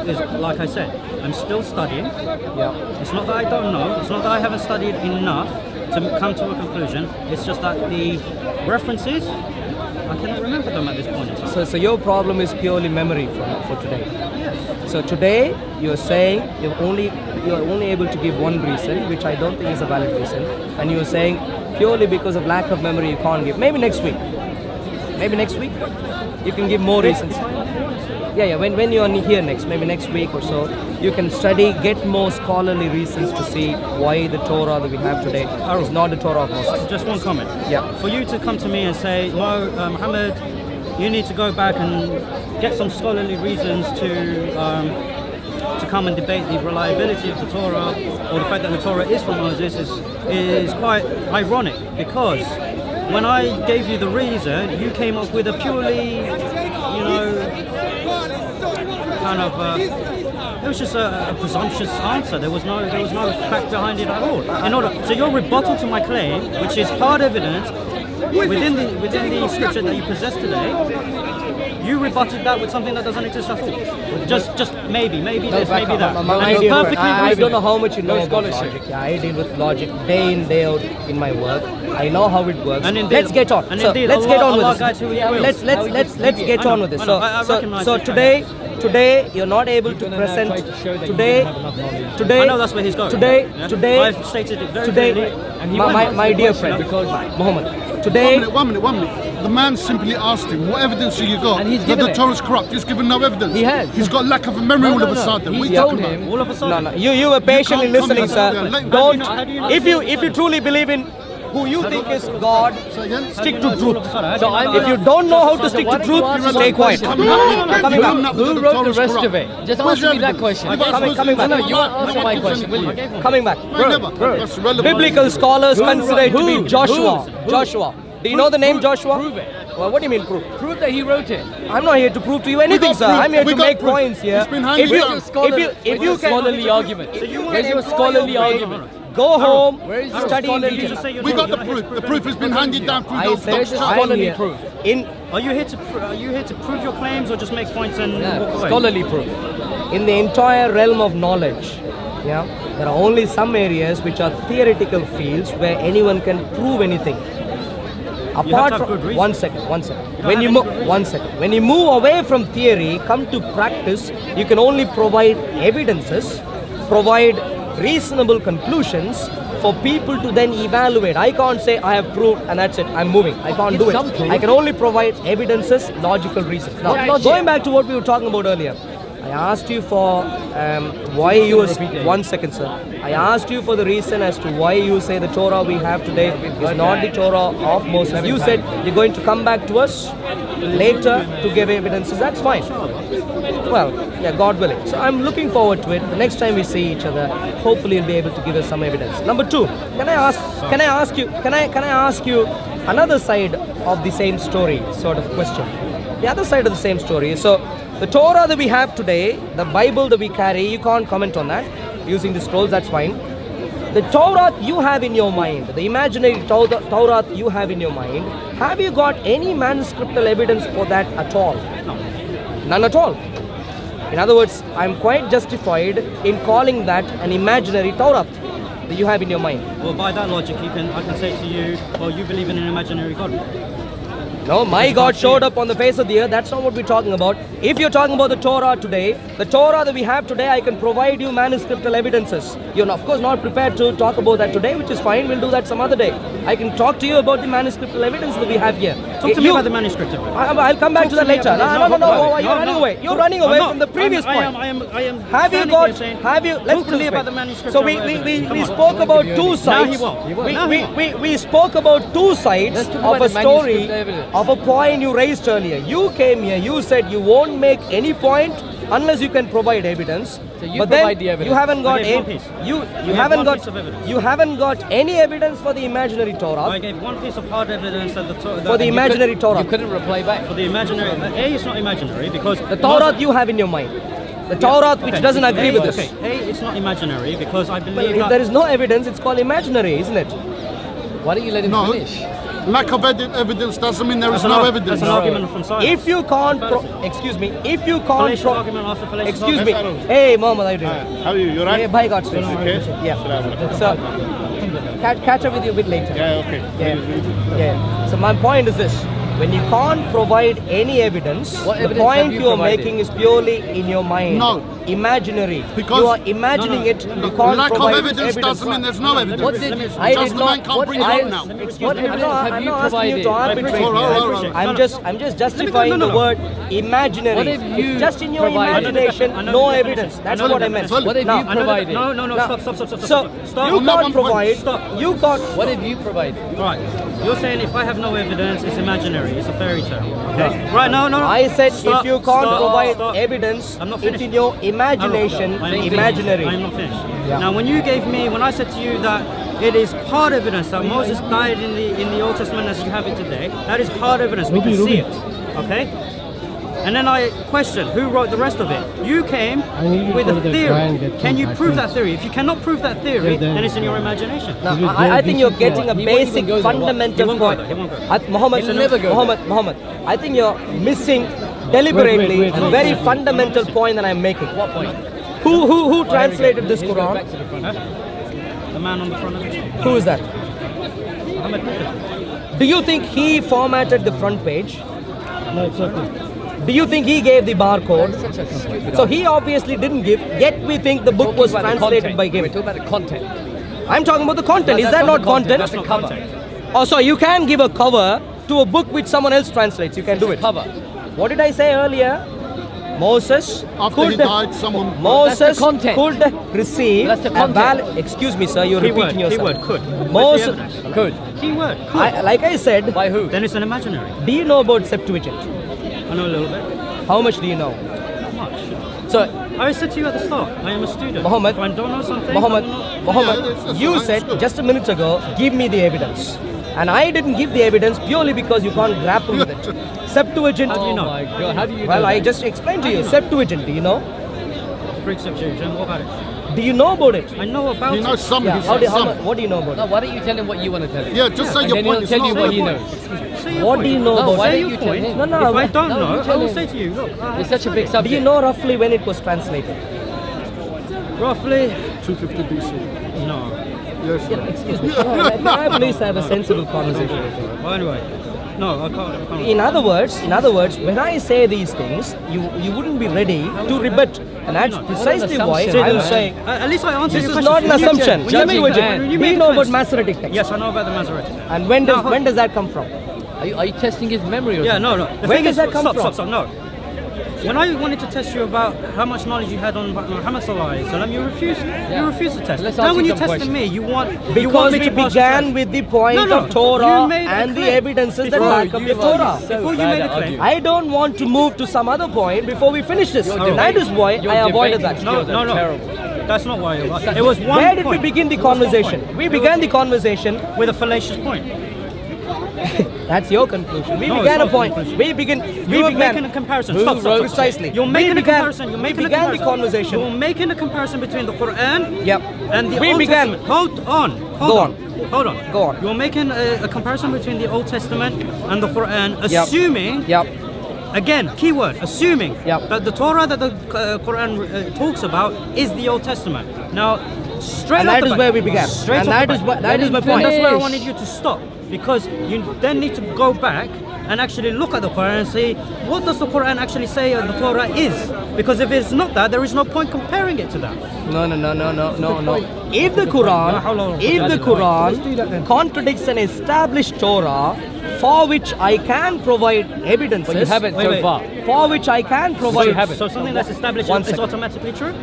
Speaker 3: is, like I said, I'm still studying.
Speaker 1: Yeah.
Speaker 3: It's not that I don't know. It's not that I haven't studied enough to come to a conclusion. It's just that the references, I cannot remember them at this point in time.
Speaker 1: So your problem is purely memory for today.
Speaker 3: Yes.
Speaker 1: So today you're saying you're only able to give one reason, which I don't think is a valid reason, and you're saying purely because of lack of memory you can't give. Maybe next week you can give more reasons. Yeah. When you're here next, maybe next week or so, you can study, get more scholarly reasons to see why the Torah that we have today is not the Torah of Moses.
Speaker 3: Just one comment.
Speaker 1: Yeah.
Speaker 3: For you to come to me and say, Muhammad, you need to go back and get some scholarly reasons to come and debate the reliability of the Torah, or the fact that the Torah is from Moses, is quite ironic, because when I gave you the reason, you came up with a purely, kind of it was just a presumptuous answer. There was no fact behind it at all. So your rebuttal to my claim, which is hard evidence within the scripture that you possess today, you rebutted that with something that doesn't exist at all. Just maybe this, maybe that.
Speaker 1: I don't know how much you know about logic. Yeah, I deal with logic day in, day out in my work. I know how it works. Let's get on. Let's get on with this. Let's get on with this. So today you're not able to present. Today.
Speaker 3: I know that's where he's going.
Speaker 1: Today.
Speaker 3: I've stated it very clearly.
Speaker 1: My dear friend, Muhammad. Today.
Speaker 7: 1 minute. The man simply asked him, what evidence have you got?
Speaker 1: And he's
Speaker 7: that
Speaker 1: given
Speaker 7: the Torah is corrupt. He's given no evidence.
Speaker 1: He has.
Speaker 7: He's got lack of memory all of a sudden. What are you talking about?
Speaker 3: All of a sudden.
Speaker 1: No. You were patiently
Speaker 7: You can't
Speaker 1: listening,
Speaker 7: come
Speaker 1: sir.
Speaker 7: here.
Speaker 1: Don't.
Speaker 3: How do you know?
Speaker 1: If you truly believe in who you think is God, stick to truth. If you don't know how to stick to truth, stay quiet. Coming back.
Speaker 5: Who wrote the rest of it? Just answer me that question.
Speaker 1: Coming back.
Speaker 5: No, you answer my question, will you?
Speaker 1: Coming back.
Speaker 7: That's relevant.
Speaker 1: Biblical scholars consider it to be Joshua. Do you know the name Joshua?
Speaker 5: Prove it.
Speaker 1: Well, what do you mean prove?
Speaker 5: Prove that he wrote it.
Speaker 1: I'm not here to prove to you anything, sir. I'm here to make points here.
Speaker 7: It's been handed down.
Speaker 1: If you can
Speaker 5: scholarly argument. Where's your scholarly argument?
Speaker 1: go home,
Speaker 5: Where is your
Speaker 1: study in
Speaker 5: scholarly
Speaker 1: detail.
Speaker 7: We got the proof. The proof has been handed down through those
Speaker 5: There's a
Speaker 7: doctors.
Speaker 5: scholarly proof.
Speaker 3: Are you here to prove your claims or just make points and walk away?
Speaker 5: Scholarly proof.
Speaker 1: In the entire realm of knowledge, there are only some areas which are theoretical fields where anyone can prove anything. Apart from one second. When you move away from theory, come to practice, you can only provide evidences, provide reasonable conclusions for people to then evaluate. I can't say I have proved and that's it, I'm moving. I can't do it. I can only provide evidences, logical reasons. Now, going back to what we were talking about earlier, I asked you for why you were... One second, sir. I asked you for the reason as to why you say the Torah we have today is not the Torah of Moses. You said you're going to come back to us later to give evidences. That's fine. Well, God willing. So I'm looking forward to it. The next time we see each other, hopefully you'll be able to give us some evidence. Number two, can I ask you another side of the same story sort of question. The other side of the same story. So the Torah that we have today, the Bible that we carry, you can't comment on that. Using the scrolls, that's fine. The Torah you have in your mind, the imaginary Torah you have in your mind, have you got any manuscriptal evidence for that at all?
Speaker 3: No.
Speaker 1: None at all. In other words, I'm quite justified in calling that an imaginary Torah that you have in your mind.
Speaker 3: Well, by that logic, I can say to you, well, you believe in an imaginary God.
Speaker 1: No, my God showed up on the face of the earth. That's not what we're talking about. If you're talking about the Torah today, the Torah that we have today, I can provide you manuscriptal evidences. You're of course not prepared to talk about that today, which is fine. We'll do that some other day. I can talk to you about the manuscriptal evidence that we have here.
Speaker 3: Talk to me about the manuscript.
Speaker 1: I'll come back to that later. No, you're running away. You're running away from the previous point.
Speaker 3: I am.
Speaker 1: Have you got? Have you? Let's
Speaker 3: Talk to me about the manuscript.
Speaker 1: So we spoke about two sides. We spoke about two sides of a story of a point you raised earlier. You came here. You said you won't make any point unless you can provide evidence.
Speaker 5: So you
Speaker 1: but
Speaker 5: provide
Speaker 1: then
Speaker 5: the evidence.
Speaker 1: you haven't got
Speaker 3: You
Speaker 1: haven't got any evidence for the imaginary Torah.
Speaker 3: I gave one piece of hard evidence that
Speaker 1: For the imaginary Torah.
Speaker 5: You couldn't reply back.
Speaker 3: For the imaginary, it's not imaginary because
Speaker 1: The Torah you have in your mind. The Torah which doesn't agree with this.
Speaker 3: Okay, it's not imaginary because I
Speaker 1: Well,
Speaker 3: believe
Speaker 1: if
Speaker 3: that
Speaker 1: there is no evidence, it's called imaginary, isn't it?
Speaker 5: Why don't you let him
Speaker 7: No.
Speaker 5: finish?
Speaker 7: Lack of evidence doesn't mean there is
Speaker 3: that's
Speaker 7: no
Speaker 3: an,
Speaker 7: evidence.
Speaker 3: That's an argument from science.
Speaker 1: If you can't, excuse me, if you can't,
Speaker 3: fallacious argument after fallacious
Speaker 1: excuse me,
Speaker 3: argument.
Speaker 1: hey Mohammed, how you doing?
Speaker 2: How are you? You
Speaker 1: Hey,
Speaker 2: right?
Speaker 1: by God's grace.
Speaker 2: Okay.
Speaker 1: Yeah. So, catch up with you a bit later.
Speaker 2: Yeah, okay.
Speaker 1: Yeah. So my point is this: when you can't provide any evidence,
Speaker 5: What
Speaker 1: the
Speaker 5: evidence have
Speaker 1: point
Speaker 5: you
Speaker 1: you are
Speaker 5: provided?
Speaker 1: making is purely in your mind.
Speaker 7: No.
Speaker 1: Imaginary.
Speaker 7: Because-
Speaker 1: you are imagining it. You can't
Speaker 7: Lack of
Speaker 1: provide
Speaker 7: evidence doesn't mean there's no evidence.
Speaker 5: What did you?
Speaker 1: I
Speaker 7: Just
Speaker 1: did
Speaker 7: the man
Speaker 1: not.
Speaker 7: can't
Speaker 1: What
Speaker 7: bring it
Speaker 1: I,
Speaker 7: up now.
Speaker 5: What evidence have
Speaker 1: I'm
Speaker 5: you
Speaker 1: not asking you to
Speaker 5: provided?
Speaker 1: arbitrate.
Speaker 7: All right.
Speaker 1: I'm just justifying
Speaker 3: no.
Speaker 1: the word imaginary.
Speaker 5: What have you
Speaker 1: It's just in your
Speaker 5: provided?
Speaker 1: imagination,
Speaker 3: I know
Speaker 1: no
Speaker 3: the
Speaker 1: evidence.
Speaker 3: definition.
Speaker 1: That's
Speaker 3: I know
Speaker 1: what
Speaker 3: the
Speaker 1: I meant.
Speaker 7: definition.
Speaker 5: What have
Speaker 1: Now-
Speaker 5: you provided?
Speaker 3: No,
Speaker 1: Now-
Speaker 3: stop.
Speaker 1: So
Speaker 3: Stop.
Speaker 1: you
Speaker 7: On that
Speaker 1: can't
Speaker 7: one
Speaker 1: provide.
Speaker 3: Stop.
Speaker 1: You can't.
Speaker 5: What have you provided?
Speaker 3: Right. You're saying if I have no evidence, it's imaginary. It's a fairy tale. Okay. Right. No.
Speaker 1: I said
Speaker 3: Stop,
Speaker 1: if you can't
Speaker 3: stop,
Speaker 1: provide
Speaker 3: stop.
Speaker 1: evidence,
Speaker 3: I'm not
Speaker 1: it's
Speaker 3: finished.
Speaker 1: in your imagination,
Speaker 3: I am not
Speaker 1: imaginary.
Speaker 3: finished. I am not finished.
Speaker 1: Yeah.
Speaker 3: Now, when I said to you that it is hard evidence that Moses died in the Old Testament as you have it today, that is hard evidence. We can see it. Okay. And then I questioned who wrote the rest of it. You came with a theory. Can you prove that theory? If you cannot prove that theory, then it's in your imagination.
Speaker 1: Now, I think you're getting a
Speaker 5: He won't even
Speaker 1: basic
Speaker 5: go there.
Speaker 1: fundamental
Speaker 3: He won't go
Speaker 1: point.
Speaker 3: there. He won't go there.
Speaker 1: Muhammad,
Speaker 5: He'll never go there.
Speaker 1: Muhammad, I think you're missing deliberately a very fundamental point that I'm making.
Speaker 5: What point?
Speaker 1: Who translated this
Speaker 5: He's going
Speaker 1: Quran?
Speaker 5: back to the front.
Speaker 3: The man on the front of it.
Speaker 1: Who is that?
Speaker 3: Muhammad Bukhari.
Speaker 1: Do you think he formatted the front page? Do you think he gave the barcode?
Speaker 5: Such a stupid
Speaker 1: So he obviously didn't give, yet we think the book was translated by
Speaker 5: We're
Speaker 1: him.
Speaker 5: talking about the content.
Speaker 1: I'm talking about the content. Is
Speaker 5: That's
Speaker 1: that not
Speaker 5: the
Speaker 1: content?
Speaker 5: That's the cover.
Speaker 1: Oh, so you can give a cover to a book which someone else translates. You can do it.
Speaker 5: Cover.
Speaker 1: What did I say earlier? Moses
Speaker 7: After he died, someone.
Speaker 1: Moses
Speaker 5: That's the content.
Speaker 1: could receive
Speaker 5: That's the
Speaker 1: a
Speaker 5: content.
Speaker 1: valid. Excuse me, sir. You're repeating yourself.
Speaker 3: Keyword could.
Speaker 1: Moses.
Speaker 3: Where's the evidence?
Speaker 5: Good.
Speaker 3: Keyword could.
Speaker 1: Like I said,
Speaker 5: By who?
Speaker 3: Then it's an imaginary.
Speaker 1: do you know about Septuagint?
Speaker 3: I know a little bit.
Speaker 1: How much do you know?
Speaker 3: Not much.
Speaker 1: So,
Speaker 3: I said to you at the start, I am a student.
Speaker 1: Muhammad,
Speaker 3: If I don't know something,
Speaker 1: Muhammad,
Speaker 3: I will not-
Speaker 1: Muhammad,
Speaker 7: that's
Speaker 1: you
Speaker 7: fine,
Speaker 1: said
Speaker 7: it's good.
Speaker 1: just a minute ago, give me the evidence. And I didn't give the evidence purely because you can't grapple with it. Septuagint,
Speaker 3: How do you know?
Speaker 5: Oh my God. How do you know?
Speaker 1: well, I
Speaker 5: that?
Speaker 1: just explained to
Speaker 3: How do
Speaker 1: you.
Speaker 3: you know?
Speaker 1: Septuagint, do you know?
Speaker 3: Greek Septuagint, what about it?
Speaker 1: Do you know about it?
Speaker 3: I know about
Speaker 7: He
Speaker 3: it.
Speaker 7: knows some.
Speaker 1: Yeah.
Speaker 7: He said some.
Speaker 1: What do you know about
Speaker 5: No,
Speaker 1: it?
Speaker 5: why don't you tell him what you want to tell him?
Speaker 7: Yeah, just say
Speaker 5: And
Speaker 7: your
Speaker 5: then
Speaker 7: point.
Speaker 5: he'll
Speaker 7: It's
Speaker 5: tell you
Speaker 7: not-
Speaker 5: what he
Speaker 3: Say your
Speaker 5: knows.
Speaker 3: Say your
Speaker 1: What
Speaker 3: point.
Speaker 1: do you know
Speaker 5: No,
Speaker 1: about
Speaker 5: why
Speaker 1: it?
Speaker 3: Say
Speaker 5: don't
Speaker 3: your
Speaker 5: you tell
Speaker 3: point.
Speaker 5: him?
Speaker 1: No, no,
Speaker 3: If I don't
Speaker 5: no,
Speaker 3: know,
Speaker 5: you
Speaker 3: I
Speaker 5: tell
Speaker 3: will
Speaker 5: him.
Speaker 3: say to you, look,
Speaker 5: It's such a big
Speaker 1: Do
Speaker 5: subject.
Speaker 1: you know roughly when it was translated?
Speaker 3: roughly,
Speaker 7: 250 BC.
Speaker 3: no.
Speaker 7: Yes.
Speaker 1: Excuse me. Can I please have a sensible conversation?
Speaker 3: Well, anyway, no, I can't.
Speaker 1: In other words, when I say these things, you wouldn't be ready to rebut, and that's precisely why
Speaker 5: assumption,
Speaker 1: I'm
Speaker 5: man.
Speaker 1: saying
Speaker 3: At least I answered
Speaker 1: this
Speaker 3: your
Speaker 1: is
Speaker 3: question.
Speaker 1: not an
Speaker 3: When you-
Speaker 1: assumption.
Speaker 3: when you made-
Speaker 1: Septuagint.
Speaker 3: when you
Speaker 1: We
Speaker 3: made
Speaker 1: know
Speaker 3: the
Speaker 1: about
Speaker 3: cleanse-
Speaker 1: Masoretic text.
Speaker 3: Yes, I know about the Masoretic.
Speaker 1: And when
Speaker 3: Now,
Speaker 1: does that come from?
Speaker 5: Are you testing his memory or
Speaker 3: Yeah,
Speaker 5: something?
Speaker 3: no. The
Speaker 1: Where
Speaker 3: thing
Speaker 1: does
Speaker 3: is,
Speaker 1: that come from?
Speaker 3: Stop, no. When I wanted to test you about how much knowledge you had on Muhammad sallallahu alaihi wasallam, you refused. You refused to test.
Speaker 5: Let's
Speaker 3: Now
Speaker 5: ask
Speaker 3: when
Speaker 5: you
Speaker 3: you
Speaker 5: some
Speaker 3: tested
Speaker 5: questions.
Speaker 3: me, you want
Speaker 1: Because
Speaker 3: me
Speaker 1: we
Speaker 3: to pass the
Speaker 1: began
Speaker 3: test.
Speaker 1: with the point
Speaker 3: No,
Speaker 1: of Torah
Speaker 3: you made a
Speaker 1: and the
Speaker 3: claim.
Speaker 1: evidences that
Speaker 3: Before
Speaker 1: back up
Speaker 5: you
Speaker 1: the
Speaker 5: are
Speaker 1: Torah.
Speaker 5: so
Speaker 3: Before you
Speaker 5: bad
Speaker 3: made a
Speaker 5: at
Speaker 3: claim.
Speaker 5: arguing.
Speaker 1: I don't want to move to some other point before we finish this.
Speaker 5: You're
Speaker 1: And that is why
Speaker 5: Your
Speaker 1: I avoided
Speaker 5: debating
Speaker 1: that.
Speaker 5: skills are
Speaker 3: No.
Speaker 5: terrible.
Speaker 3: That's not why. It was one
Speaker 1: Where did we
Speaker 3: point.
Speaker 1: begin the
Speaker 3: It was one
Speaker 1: conversation?
Speaker 3: point.
Speaker 1: We began the conversation.
Speaker 3: with a fallacious point.
Speaker 1: That's your conclusion. We
Speaker 3: No,
Speaker 1: began
Speaker 3: it's
Speaker 1: a
Speaker 3: not
Speaker 1: point.
Speaker 3: conclusion.
Speaker 1: We began.
Speaker 3: You're
Speaker 1: began.
Speaker 3: making a comparison.
Speaker 1: Who
Speaker 3: Stop, stop,
Speaker 1: wrote-
Speaker 3: stop.
Speaker 1: Precisely.
Speaker 3: You're making
Speaker 1: We
Speaker 3: a
Speaker 1: began-
Speaker 3: comparison. You're making
Speaker 1: we
Speaker 3: a
Speaker 1: began
Speaker 3: comparison.
Speaker 1: the conversation.
Speaker 3: You're making a comparison between the Quran
Speaker 1: Yep.
Speaker 3: and the
Speaker 1: We
Speaker 3: Old
Speaker 1: began.
Speaker 3: Testament. Hold on.
Speaker 1: Go on.
Speaker 3: Hold on.
Speaker 1: Go on.
Speaker 3: You're making a comparison between the Old Testament and the Quran,
Speaker 1: Yep.
Speaker 3: assuming,
Speaker 1: Yep.
Speaker 3: again, keyword, assuming
Speaker 1: Yep.
Speaker 3: that the Torah that the Quran talks about is the Old Testament. Now, straight
Speaker 1: And
Speaker 3: off
Speaker 1: that
Speaker 3: the
Speaker 1: is
Speaker 3: bat-
Speaker 1: where we began.
Speaker 3: Straight
Speaker 1: And
Speaker 3: off
Speaker 1: that
Speaker 3: the
Speaker 1: is
Speaker 3: bat.
Speaker 1: what- that is my
Speaker 3: And
Speaker 1: point.
Speaker 3: that's where I
Speaker 5: Finish.
Speaker 3: wanted you to stop, because you then need to go back and actually look at the Quran and say, what does the Quran actually say the Torah is? Because if it's not that, there is no point comparing it to that.
Speaker 1: No. If the Quran contradicts an established Torah for which I can provide evidences,
Speaker 5: But you haven't
Speaker 3: Wait,
Speaker 5: so
Speaker 3: wait.
Speaker 5: far.
Speaker 1: for which I can provide.
Speaker 3: So something that's established
Speaker 1: One
Speaker 3: is
Speaker 1: second.
Speaker 3: automatically true?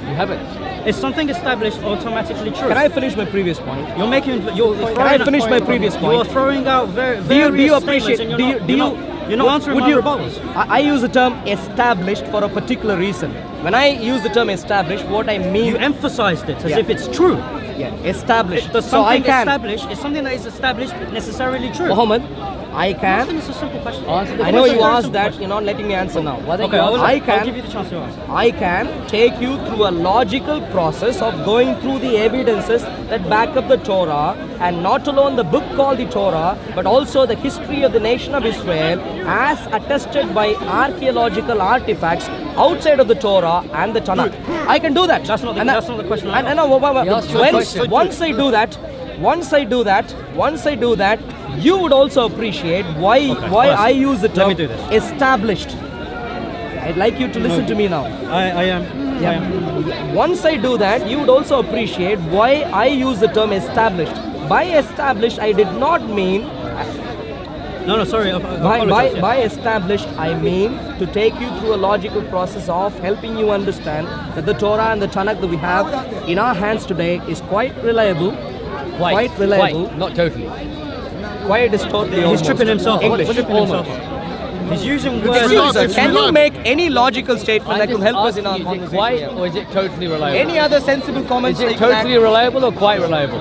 Speaker 5: You haven't.
Speaker 3: Is something established automatically true?
Speaker 1: Can I finish my previous point?
Speaker 3: You're making. You're
Speaker 1: Can I finish my previous
Speaker 3: You're
Speaker 1: point?
Speaker 3: throwing out
Speaker 1: Do
Speaker 3: various
Speaker 1: you appreciate?
Speaker 3: statements and you're not
Speaker 1: would-
Speaker 3: answering
Speaker 1: would
Speaker 3: my
Speaker 1: you-
Speaker 3: rebuttals.
Speaker 1: I use the term established for a particular reason. When I use the term established, what I mean,
Speaker 3: You emphasized it as
Speaker 1: Yeah.
Speaker 3: if it's true.
Speaker 1: established.
Speaker 3: Does
Speaker 1: So I
Speaker 3: something
Speaker 1: can,
Speaker 3: established is something that is established necessarily true?
Speaker 1: Muhammad, I
Speaker 3: I'm
Speaker 1: can.
Speaker 3: asking this a simple question.
Speaker 5: Answer the
Speaker 1: I know you
Speaker 5: question.
Speaker 1: asked that. You're not letting me answer now.
Speaker 5: Why don't
Speaker 3: Okay,
Speaker 5: you
Speaker 3: I'll
Speaker 5: answer?
Speaker 3: give you the chance to answer.
Speaker 1: I can take you through a logical process of going through the evidences that back up the Torah, and not alone the book called the Torah, but also the history of the nation of Israel as attested by archaeological artifacts outside of the Torah and the Tanakh. I can do that.
Speaker 3: That's not the-
Speaker 1: And
Speaker 3: that's not the question I
Speaker 1: And,
Speaker 3: asked.
Speaker 5: You asked your question.
Speaker 1: once I do that, you would also appreciate why
Speaker 3: honestly,
Speaker 1: I use the
Speaker 3: let
Speaker 1: term
Speaker 3: me do this.
Speaker 1: established. I'd like you to listen to me now.
Speaker 3: I am.
Speaker 1: Once I do that, you would also appreciate why I use the term established. By established, I did not mean,
Speaker 3: No, sorry.
Speaker 1: by established, I mean to take you through a logical process of helping you understand that the Torah and the Tanakh that we have in our hands today is quite reliable. Quite reliable.
Speaker 5: Quite, not totally.
Speaker 1: Quite is totally
Speaker 3: He's
Speaker 1: almost.
Speaker 3: tripping himself.
Speaker 1: English.
Speaker 3: He's tripping himself. He's using words.
Speaker 1: Excuse me,
Speaker 7: It's
Speaker 1: can you
Speaker 7: reliable.
Speaker 1: make any logical statement that could help us in our
Speaker 5: Is it
Speaker 1: conversation?
Speaker 5: quite
Speaker 1: here?
Speaker 5: or is it totally reliable?
Speaker 1: Any other sensible comments?
Speaker 5: Is
Speaker 1: that
Speaker 5: it
Speaker 1: you could
Speaker 5: totally reliable or quite reliable?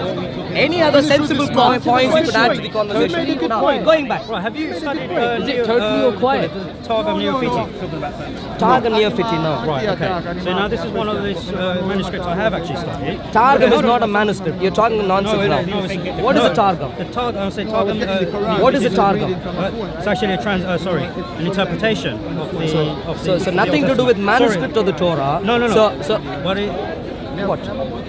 Speaker 1: Any other sensible points you could add to the conversation?
Speaker 7: made a good
Speaker 1: Now,
Speaker 7: point.
Speaker 1: going back.
Speaker 3: Right, have you studied
Speaker 5: Is it totally or quiet?
Speaker 3: Targum Neofiti?
Speaker 1: Targum Neofiti, no.
Speaker 3: Right, okay. So now this is one of these manuscripts I have actually studied.
Speaker 1: Targum is
Speaker 3: Hold
Speaker 1: not
Speaker 3: on.
Speaker 1: a manuscript. You're talking nonsense
Speaker 3: No,
Speaker 1: now.
Speaker 3: it's
Speaker 1: What is
Speaker 3: no,
Speaker 1: a Targum?
Speaker 3: The Targum, I'll say Targum.
Speaker 1: What is a Targum?
Speaker 3: It's actually an interpretation of the.
Speaker 1: So nothing to do with manuscript of the Torah.
Speaker 3: No.
Speaker 1: So
Speaker 3: What?
Speaker 1: what?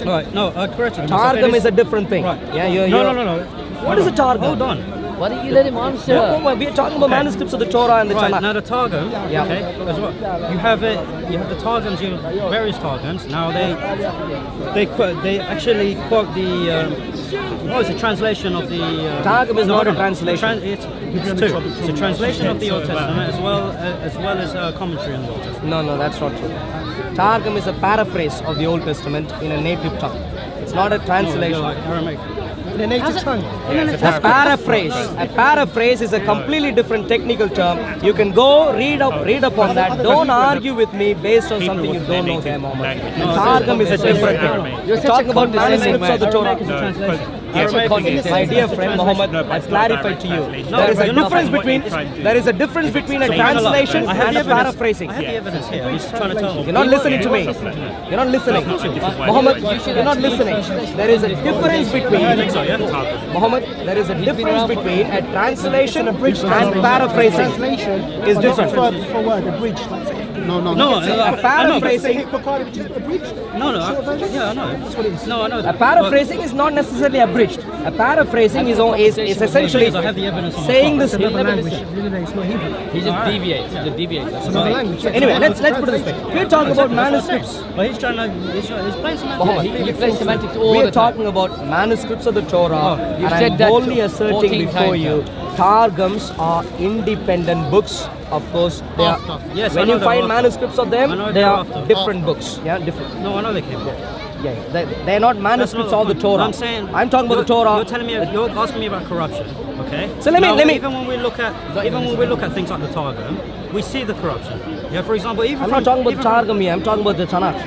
Speaker 3: Right, no, correction.
Speaker 1: Targum is a different thing.
Speaker 3: Right.
Speaker 1: Yeah, you're.
Speaker 3: No.
Speaker 1: What is a Targum?
Speaker 3: Hold on.
Speaker 5: Why don't you let him answer?
Speaker 1: No, we're talking about manuscripts of the Torah and the
Speaker 3: Right,
Speaker 1: Tanakh.
Speaker 3: now the Targum,
Speaker 1: Yeah.
Speaker 3: okay, as well. You have the Targums, you have various Targums. Now they actually quote the what is it, translation of the
Speaker 1: Targum is not a translation.
Speaker 3: It's two. It's a translation of the Old Testament as well as commentary on the Old Testament.
Speaker 1: No, that's not true. Targum is a paraphrase of the Old Testament in a native tongue. It's not a translation.
Speaker 3: Like Aramaic.
Speaker 4: In a native tongue.
Speaker 1: A paraphrase. A paraphrase is a completely different technical term. You can go read up on that. Don't argue with me based on something you don't know, Muhammad. Targum is a different thing.
Speaker 5: You're
Speaker 1: We're
Speaker 5: such a
Speaker 1: talking about
Speaker 5: condescending
Speaker 1: manuscripts of the
Speaker 5: man.
Speaker 1: Torah.
Speaker 3: Aramaic is a translation.
Speaker 1: My dear friend Muhammad, I've clarified to you. There is a difference between a translation
Speaker 3: I have
Speaker 1: and
Speaker 3: the
Speaker 1: a
Speaker 3: evidence.
Speaker 1: paraphrasing.
Speaker 3: I have the evidence here. He's trying to tell me.
Speaker 1: You're not listening to me. You're not listening. Muhammad, you're not listening. There is a difference between Muhammad, there is a difference between a translation and paraphrasing.
Speaker 4: Translation
Speaker 1: Is different.
Speaker 4: word for word, abridged.
Speaker 3: No,
Speaker 1: A paraphrasing,
Speaker 4: Which is abridged.
Speaker 3: No, yeah, I know. That's what it is. No, I know
Speaker 1: a
Speaker 3: that.
Speaker 1: paraphrasing is not necessarily abridged. A paraphrasing is essentially
Speaker 3: I have the evidence on my
Speaker 1: saying
Speaker 3: phone.
Speaker 1: this.
Speaker 4: Another language. It's not Hebrew.
Speaker 5: He just deviates. He just deviates. That's
Speaker 4: Another
Speaker 5: right.
Speaker 4: language.
Speaker 1: Anyway, let's put it this way. We're talking about manuscripts.
Speaker 3: But he's trying to. He's playing some.
Speaker 1: Muhammad,
Speaker 5: You play semantics all
Speaker 1: We are
Speaker 5: the time.
Speaker 1: talking about manuscripts of the Torah,
Speaker 5: you
Speaker 1: and
Speaker 5: said
Speaker 1: I'm
Speaker 5: that
Speaker 1: boldly asserting
Speaker 5: 14
Speaker 1: before
Speaker 5: times
Speaker 1: you, Targums are independent books. Of course, they are.
Speaker 3: Yes, I
Speaker 1: when
Speaker 3: know
Speaker 1: you
Speaker 3: they're
Speaker 1: find
Speaker 3: after.
Speaker 1: manuscripts of
Speaker 3: I
Speaker 1: them,
Speaker 3: know
Speaker 1: they
Speaker 3: they're
Speaker 1: are
Speaker 3: after.
Speaker 1: different books. Yeah, different.
Speaker 3: No, I know they came.
Speaker 1: They're not manuscripts of the
Speaker 3: point.
Speaker 1: Torah.
Speaker 3: I'm saying.
Speaker 1: I'm talking about the Torah.
Speaker 3: You're telling me. You're asking me about corruption. Okay.
Speaker 1: So let me-
Speaker 3: Even when we look at things like the Targum, we see the corruption. Yeah. For example, even
Speaker 1: I'm
Speaker 3: from,
Speaker 1: not talking about
Speaker 3: even
Speaker 1: the Targum here. I'm talking about the Tanakh.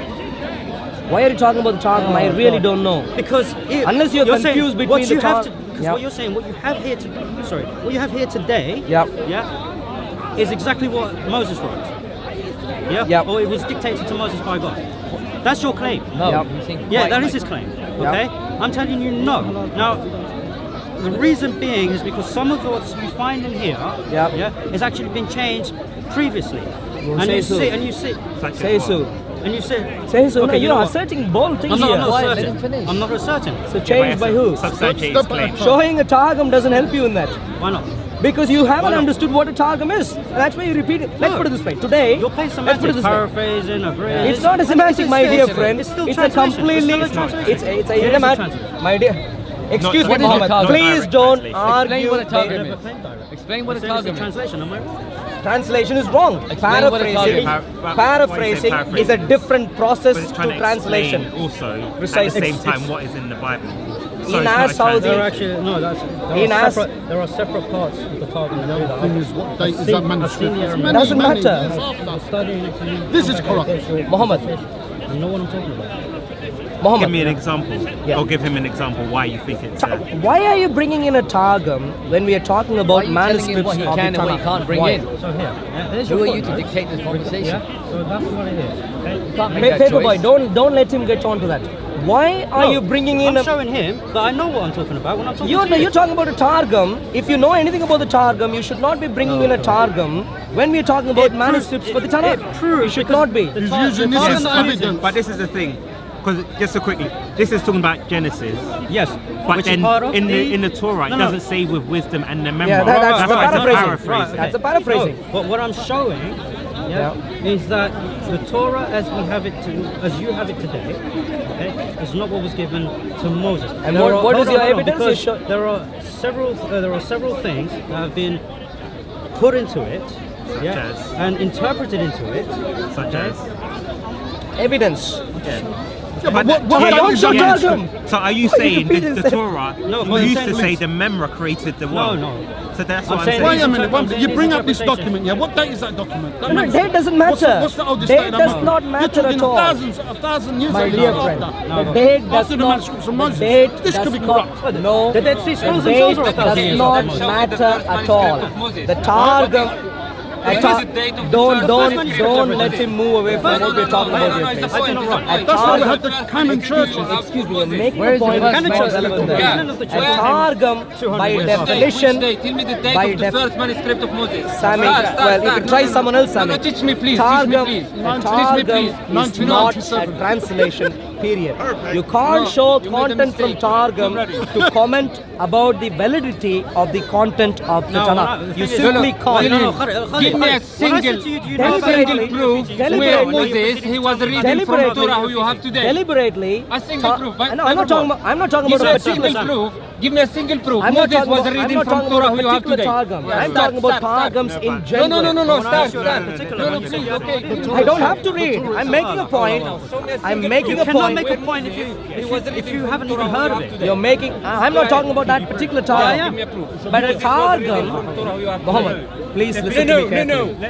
Speaker 1: Why are you talking about the Targum? I really don't know.
Speaker 3: Because
Speaker 1: Unless you're
Speaker 3: saying
Speaker 1: confused between
Speaker 3: what
Speaker 1: the
Speaker 3: you have
Speaker 1: Tar-
Speaker 3: to because
Speaker 1: Yeah.
Speaker 3: what you're saying, what you have here what you have here today,
Speaker 1: Yeah.
Speaker 3: is exactly what Moses wrote. Yeah?
Speaker 1: Yeah.
Speaker 3: Or it was dictated to Moses by God. That's your claim.
Speaker 5: No,
Speaker 1: Yeah.
Speaker 5: he's saying
Speaker 3: Yeah,
Speaker 5: quite.
Speaker 3: that is his claim. Okay? I'm telling you no. Now, the reason being is because some of what you find in here has actually been changed previously. And
Speaker 1: say
Speaker 3: you
Speaker 1: so.
Speaker 3: see, and you see,
Speaker 1: Say so.
Speaker 3: and you say,
Speaker 1: Say so.
Speaker 3: Okay,
Speaker 1: No,
Speaker 3: you
Speaker 1: you
Speaker 3: know
Speaker 1: are
Speaker 3: what?
Speaker 1: asserting bold things
Speaker 3: I'm not,
Speaker 1: here.
Speaker 3: I'm not
Speaker 5: Quiet, let
Speaker 3: certain.
Speaker 5: him finish.
Speaker 3: I'm not certain.
Speaker 1: So changed by who?
Speaker 2: Substantiate his claim.
Speaker 1: Showing a targum doesn't help you in that.
Speaker 3: Why not?
Speaker 1: Because you haven't
Speaker 3: not?
Speaker 1: understood what a targum is. And that's why you repeat it. Let's
Speaker 3: No.
Speaker 1: put it this way. Today,
Speaker 3: You're playing
Speaker 1: let's put it
Speaker 3: semantics,
Speaker 1: this way.
Speaker 3: paraphrasing, agreeing.
Speaker 1: It's not a semantic, my dear friend.
Speaker 3: It's still
Speaker 1: It's a
Speaker 3: translation.
Speaker 1: completely.
Speaker 3: It's still a translation.
Speaker 1: It's a
Speaker 3: It is a
Speaker 1: idiomatic.
Speaker 3: translation.
Speaker 1: My dear. Excuse me,
Speaker 5: what is a
Speaker 1: Mohammed.
Speaker 5: targum?
Speaker 1: Please
Speaker 6: Direct
Speaker 1: don't
Speaker 6: translation.
Speaker 1: argue.
Speaker 5: Explain what a targum
Speaker 3: Never
Speaker 5: is.
Speaker 3: claimed direct.
Speaker 5: Explain what a
Speaker 3: It's a
Speaker 5: targum is.
Speaker 3: translation, am I wrong?
Speaker 1: Translation is wrong.
Speaker 5: Explain what a
Speaker 1: Paraphrasing,
Speaker 5: targum
Speaker 1: paraphrasing is a different process
Speaker 8: But it's
Speaker 1: to
Speaker 8: trying to
Speaker 1: translation.
Speaker 8: explain also at
Speaker 1: Precisely.
Speaker 8: the same time what is in the Bible. So
Speaker 1: In
Speaker 8: it's
Speaker 1: our
Speaker 8: not a
Speaker 1: Saudi-
Speaker 3: There are
Speaker 8: translation.
Speaker 3: actually no. There are separate parts of the targum.
Speaker 7: The thing is, what date is
Speaker 3: I've
Speaker 7: that
Speaker 3: seen
Speaker 7: manuscript?
Speaker 3: the
Speaker 7: It's
Speaker 3: Arabic.
Speaker 7: many,
Speaker 1: Doesn't
Speaker 7: many
Speaker 1: matter.
Speaker 7: years after.
Speaker 3: Studying actually.
Speaker 7: This is corrupt.
Speaker 1: Mohammed.
Speaker 3: You know what I'm talking about.
Speaker 1: Mohammed.
Speaker 8: Give me an example.
Speaker 1: Yeah.
Speaker 8: Or give him an example why you think it's
Speaker 1: Why are you bringing in a targum when we are talking
Speaker 5: Why
Speaker 1: about
Speaker 5: are you telling him
Speaker 1: manuscripts
Speaker 5: what he
Speaker 1: of the
Speaker 5: can and what he
Speaker 1: Tanakh?
Speaker 5: can't bring
Speaker 1: Why?
Speaker 5: in?
Speaker 3: So here, there's
Speaker 5: Who
Speaker 3: your
Speaker 5: are you
Speaker 3: quote,
Speaker 5: to
Speaker 3: right?
Speaker 5: dictate this conversation?
Speaker 3: So that's what it is. Okay?
Speaker 5: You can't make
Speaker 1: Hey,
Speaker 5: that
Speaker 1: paper boy,
Speaker 5: choice.
Speaker 1: don't let him get on to that. Why are you bringing in
Speaker 3: I'm
Speaker 1: a?
Speaker 3: showing him, but I know what I'm talking about when I'm talking
Speaker 1: You're,
Speaker 3: to you.
Speaker 1: you're talking about a targum. If you know anything about the targum, you should not be bringing in a targum when we're talking about manuscripts for the Tanakh.
Speaker 3: It proves
Speaker 1: You should
Speaker 3: because
Speaker 1: not be.
Speaker 3: the
Speaker 7: He's
Speaker 3: tar-
Speaker 7: using
Speaker 3: the
Speaker 7: this
Speaker 3: targum
Speaker 7: as
Speaker 3: that I'm using-
Speaker 7: evidence.
Speaker 8: But this is the thing, because just so quickly, this is talking about Genesis,
Speaker 3: Yes,
Speaker 8: but
Speaker 3: which
Speaker 8: then
Speaker 3: is part of
Speaker 8: in the Torah,
Speaker 3: No,
Speaker 8: it
Speaker 3: no.
Speaker 8: doesn't say with wisdom and the memory.
Speaker 1: Yeah, that's
Speaker 8: That's
Speaker 1: the
Speaker 8: why it's not
Speaker 1: paraphrasing.
Speaker 8: paraphrasing.
Speaker 1: That's a paraphrasing.
Speaker 3: No, but what I'm showing, is that the Torah as we have it, as you have it today, okay, is not what was given to Moses.
Speaker 1: And
Speaker 3: There
Speaker 1: what is
Speaker 3: hold on,
Speaker 1: your
Speaker 3: hold on,
Speaker 1: evidence?
Speaker 3: because
Speaker 1: You show-
Speaker 3: there are several things that have been put into it,
Speaker 8: as?
Speaker 3: and interpreted into it,
Speaker 8: Such as.
Speaker 1: Evidence.
Speaker 7: Yeah, but what
Speaker 1: I
Speaker 7: date
Speaker 1: don't
Speaker 7: is
Speaker 1: show
Speaker 7: that
Speaker 8: Yeah.
Speaker 7: manuscript?
Speaker 1: targum.
Speaker 8: So are you
Speaker 1: Why you
Speaker 8: saying
Speaker 1: repeating
Speaker 8: the
Speaker 1: the-
Speaker 8: Torah
Speaker 3: No, but
Speaker 8: used
Speaker 3: I'm
Speaker 8: to
Speaker 3: saying-
Speaker 8: say the Memra created the world?
Speaker 3: No.
Speaker 8: So that's
Speaker 3: I'm
Speaker 8: what I'm
Speaker 3: saying-
Speaker 8: saying.
Speaker 7: Wait a minute,
Speaker 3: I'm saying
Speaker 7: you
Speaker 3: these
Speaker 7: bring up this
Speaker 3: interpretations.
Speaker 7: document, yeah? What date is that document? That
Speaker 1: No,
Speaker 7: manuscript?
Speaker 1: date doesn't matter.
Speaker 7: What's the oldest
Speaker 1: Date
Speaker 7: date?
Speaker 1: does not matter
Speaker 7: You're talking
Speaker 1: at all.
Speaker 7: a thousand years
Speaker 1: My
Speaker 7: ago
Speaker 1: dear
Speaker 7: after.
Speaker 1: friend,
Speaker 3: No,
Speaker 1: the
Speaker 3: no.
Speaker 1: date does
Speaker 7: After the
Speaker 1: not.
Speaker 7: manuscripts from
Speaker 1: The
Speaker 7: Moses.
Speaker 1: date
Speaker 7: This
Speaker 1: does
Speaker 7: could be
Speaker 1: not.
Speaker 7: corrupt.
Speaker 1: No,
Speaker 3: The Dead Sea Scrolls
Speaker 1: the
Speaker 3: themselves
Speaker 1: date
Speaker 3: are a thousand
Speaker 1: does
Speaker 3: years
Speaker 1: not
Speaker 3: old.
Speaker 1: matter at all. The targum. Don't let him move away from what we're talking about here, please.
Speaker 3: I did not wrong.
Speaker 7: That's why we had the canon churches.
Speaker 1: Excuse me, you're making
Speaker 5: Where
Speaker 1: a
Speaker 5: is the
Speaker 1: point
Speaker 5: first
Speaker 1: that's not
Speaker 5: manuscript
Speaker 1: relevant
Speaker 5: of
Speaker 1: there.
Speaker 3: Canon of the
Speaker 1: A
Speaker 3: church.
Speaker 1: targum, by definition,
Speaker 9: Tell me the date
Speaker 1: by
Speaker 9: of the
Speaker 1: def-
Speaker 9: first manuscript of Moses.
Speaker 1: Sammy, well, you can try someone else, Sammy.
Speaker 9: No, teach me please.
Speaker 1: Targum,
Speaker 9: Teach me please.
Speaker 1: a
Speaker 9: Teach me
Speaker 1: targum
Speaker 9: please.
Speaker 1: is not a
Speaker 7: 1997.
Speaker 1: translation, period. You can't show
Speaker 9: you made a
Speaker 1: content from
Speaker 9: mistake.
Speaker 1: targum to comment about the validity of the content of the Tanakh. You simply can't.
Speaker 9: Give me a single proof where
Speaker 1: Deliberately.
Speaker 9: Moses he was reading from Torah who you have today.
Speaker 1: Deliberately.
Speaker 9: A single proof.
Speaker 1: No, I'm not talking about. I'm not talking
Speaker 9: Give
Speaker 1: about
Speaker 9: me
Speaker 1: a
Speaker 9: a single
Speaker 1: particular.
Speaker 9: proof. Give me a single proof.
Speaker 1: I'm not
Speaker 9: Moses
Speaker 1: talking
Speaker 9: was
Speaker 1: about, I'm
Speaker 9: reading
Speaker 1: not
Speaker 9: from
Speaker 1: talking
Speaker 9: Torah
Speaker 1: about
Speaker 9: who
Speaker 1: a
Speaker 9: you have
Speaker 1: particular
Speaker 9: today.
Speaker 1: targum.
Speaker 9: Yeah,
Speaker 1: I'm
Speaker 9: start,
Speaker 1: talking about
Speaker 9: start.
Speaker 1: targums in
Speaker 9: No,
Speaker 1: general.
Speaker 9: no. Start.
Speaker 3: particular one.
Speaker 9: Please, okay.
Speaker 1: I don't have to read. I'm making a point. I'm making a
Speaker 3: You cannot
Speaker 1: point.
Speaker 3: make a point if you haven't even heard of it.
Speaker 1: You're making. I'm not talking about that particular targum. But a targum. Mohammed, please listen to me carefully.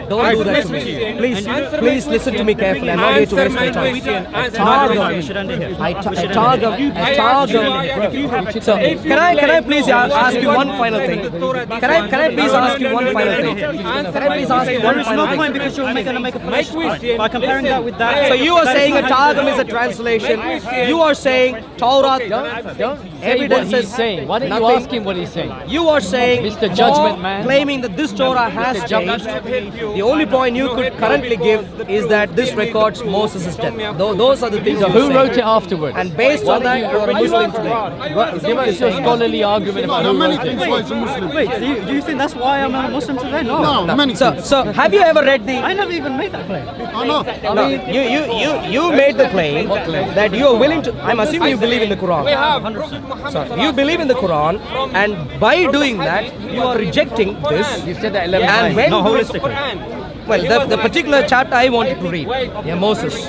Speaker 1: Don't do that to me. Please listen to me carefully. I'm not here to waste my time. A targum.
Speaker 3: We should end it here.
Speaker 1: A targum. So can I please ask you one final thing? Can I please ask you one final thing? Can I please ask you
Speaker 3: There
Speaker 1: one
Speaker 3: is
Speaker 1: final
Speaker 3: no
Speaker 1: thing?
Speaker 3: point because you're going to make a fallacious point. By comparing that with that.
Speaker 1: So you are
Speaker 3: that is
Speaker 1: saying a
Speaker 3: not how you
Speaker 1: targum
Speaker 3: do
Speaker 1: is a
Speaker 3: it.
Speaker 1: translation. You are saying Torah
Speaker 5: Don't say what
Speaker 1: evidences
Speaker 5: he's saying. Why don't you
Speaker 1: nothing.
Speaker 5: ask him what he's saying?
Speaker 1: You are saying,
Speaker 5: Mr. Judgment
Speaker 1: Paul
Speaker 5: Man.
Speaker 1: claiming that this Torah has changed. The only point you could currently give is that this records Moses' death. Those are the things
Speaker 5: So
Speaker 1: you
Speaker 5: who
Speaker 1: say.
Speaker 5: wrote it afterwards?
Speaker 1: And based on that, you're a Muslim today.
Speaker 5: Give us your scholarly argument about
Speaker 7: There are
Speaker 5: who
Speaker 7: many
Speaker 5: wrote
Speaker 7: things
Speaker 5: it.
Speaker 7: why it's a Muslim.
Speaker 3: Wait, do you think that's why I'm a Muslim today? No.
Speaker 7: No, many things.
Speaker 1: So have you ever read the?
Speaker 3: I never even made that claim.
Speaker 7: I know.
Speaker 1: No, you made the claim that you are willing to. I'm assuming you believe in the Quran. So you believe in the Quran, and by doing that, you are rejecting this.
Speaker 5: You've said that 11
Speaker 1: And
Speaker 5: times.
Speaker 1: when
Speaker 3: No, holistically.
Speaker 1: Well, the particular chapter I wanted to read. Yeah, Moses.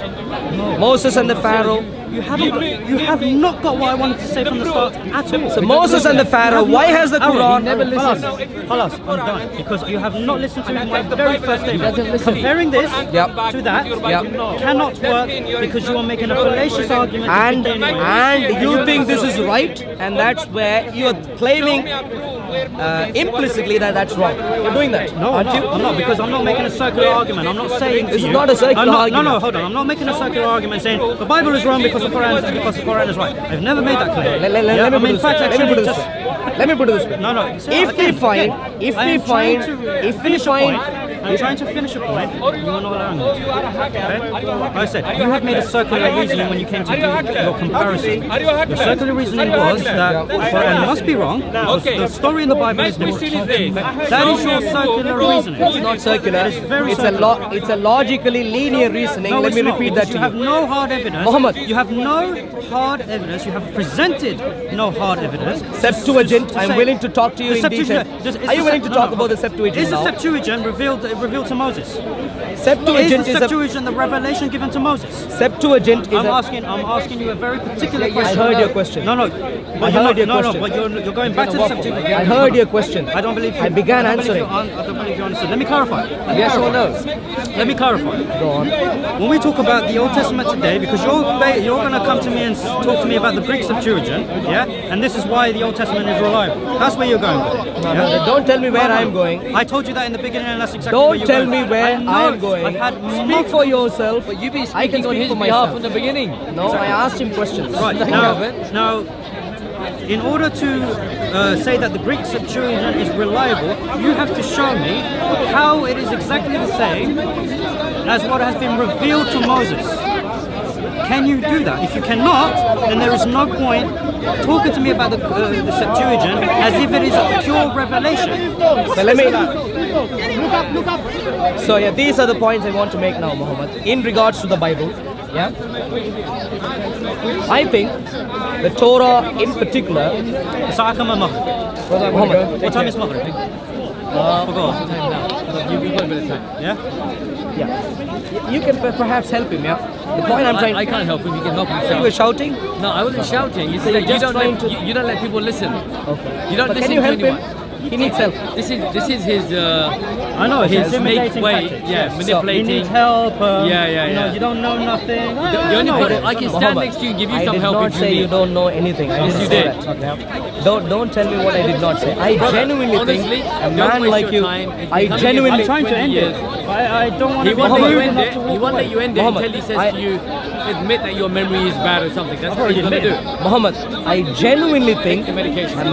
Speaker 1: Moses and the Pharaoh.
Speaker 3: You have not got what I wanted to say from the start at all.
Speaker 1: So Moses and the Pharaoh. Why has the Quran?
Speaker 3: Khalas, I'm done. Because you have not listened to my very first statement. Comparing this to that cannot work because you are making a fallacious argument.
Speaker 1: And you think this is right, and that's where you are claiming implicitly that that's wrong. You're doing that,
Speaker 3: no,
Speaker 1: aren't you?
Speaker 3: I'm not, because I'm not making a circular argument. I'm not saying
Speaker 1: This is not a circular argument.
Speaker 3: No, hold on. I'm not making a circular argument saying the Bible is wrong because the Quran is right. I've never made that claim.
Speaker 1: Let me put it this way.
Speaker 3: No.
Speaker 1: If we find,
Speaker 3: I'm trying to finish a point. You are not allowing me to. Okay? I said you have made a circular reasoning when you came to do your comparison. The circular reasoning was that the Quran must be wrong because the story in the Bible is different. That is your circular reasoning.
Speaker 1: It's not circular.
Speaker 3: It is very circular.
Speaker 1: It's a logically linear reasoning.
Speaker 3: No,
Speaker 1: Let me repeat that to
Speaker 3: you. You have no hard evidence.
Speaker 1: Muhammad.
Speaker 3: You have no hard evidence. You have presented no hard evidence.
Speaker 1: Septuagint. I'm willing to talk to you in detail. Are you willing to talk about the Septuagint
Speaker 3: Is the
Speaker 1: now?
Speaker 3: Septuagint revealed to Moses?
Speaker 1: Septuagint
Speaker 3: is the Septuagint the revelation given to Moses?
Speaker 1: Septuagint is
Speaker 3: I'm asking you a very particular question.
Speaker 1: I heard your question.
Speaker 3: No, but you're going back to the Septuagint.
Speaker 1: I heard your question.
Speaker 3: I don't believe you.
Speaker 1: I began answering.
Speaker 3: I don't believe you understood. Let me clarify.
Speaker 1: Yes or no?
Speaker 3: Let me clarify.
Speaker 1: Go on.
Speaker 3: When we talk about the Old Testament today, because you're going to come to me and talk to me about the Greek Septuagint, yeah? And this is why the Old Testament is reliable. That's where you're going with it.
Speaker 1: No, don't tell me where I'm going.
Speaker 3: I told you that in the beginning, and that's exactly where you're
Speaker 1: going. Don't tell
Speaker 3: going.
Speaker 1: me where I'm going. Speak for yourself.
Speaker 5: But you've been
Speaker 1: I can
Speaker 5: speaking on
Speaker 1: speak
Speaker 5: his
Speaker 1: for
Speaker 5: behalf
Speaker 1: myself.
Speaker 5: from the beginning.
Speaker 1: No, I asked him questions.
Speaker 3: Right, now, in order to say that the Greek Septuagint is reliable, you have to show me how it is exactly the same as what has been revealed to Moses. Can you do that? If you cannot, then there is no point talking to me about the Septuagint as if it is a pure revelation.
Speaker 1: So let me... Look up. So yeah, these are the points I want to make now, Muhammad. In regards to the Bible, yeah, I think the Torah in particular.
Speaker 3: Muhammad, what time is Maghrib?
Speaker 5: What's the time now? You've got a bit of time.
Speaker 1: Yeah. You can perhaps help him, yeah? The point I'm trying...
Speaker 5: I can't help him, he can help himself.
Speaker 1: You were shouting?
Speaker 5: No, I wasn't shouting. You said you don't let people listen.
Speaker 1: Okay.
Speaker 5: You don't listen
Speaker 1: can you
Speaker 5: to
Speaker 1: help
Speaker 5: anyone.
Speaker 1: him? He needs help.
Speaker 5: This is his.
Speaker 3: I know
Speaker 5: his make way.
Speaker 3: Tactics.
Speaker 5: Yeah, manipulating.
Speaker 3: He needs help.
Speaker 5: Yeah.
Speaker 3: You don't know nothing.
Speaker 5: The only thing I can stand next to you and give you some help.
Speaker 1: I did not say you don't know anything.
Speaker 5: Yes, you did.
Speaker 1: Don't tell me what I did not say. I genuinely
Speaker 5: honestly,
Speaker 1: think a man like you. I genuinely.
Speaker 3: I'm trying to end it. I don't want to.
Speaker 5: He won't let you end it until he says to you, admit that your memory is bad or something. That's what he's going to do.
Speaker 1: Muhammad, I genuinely think a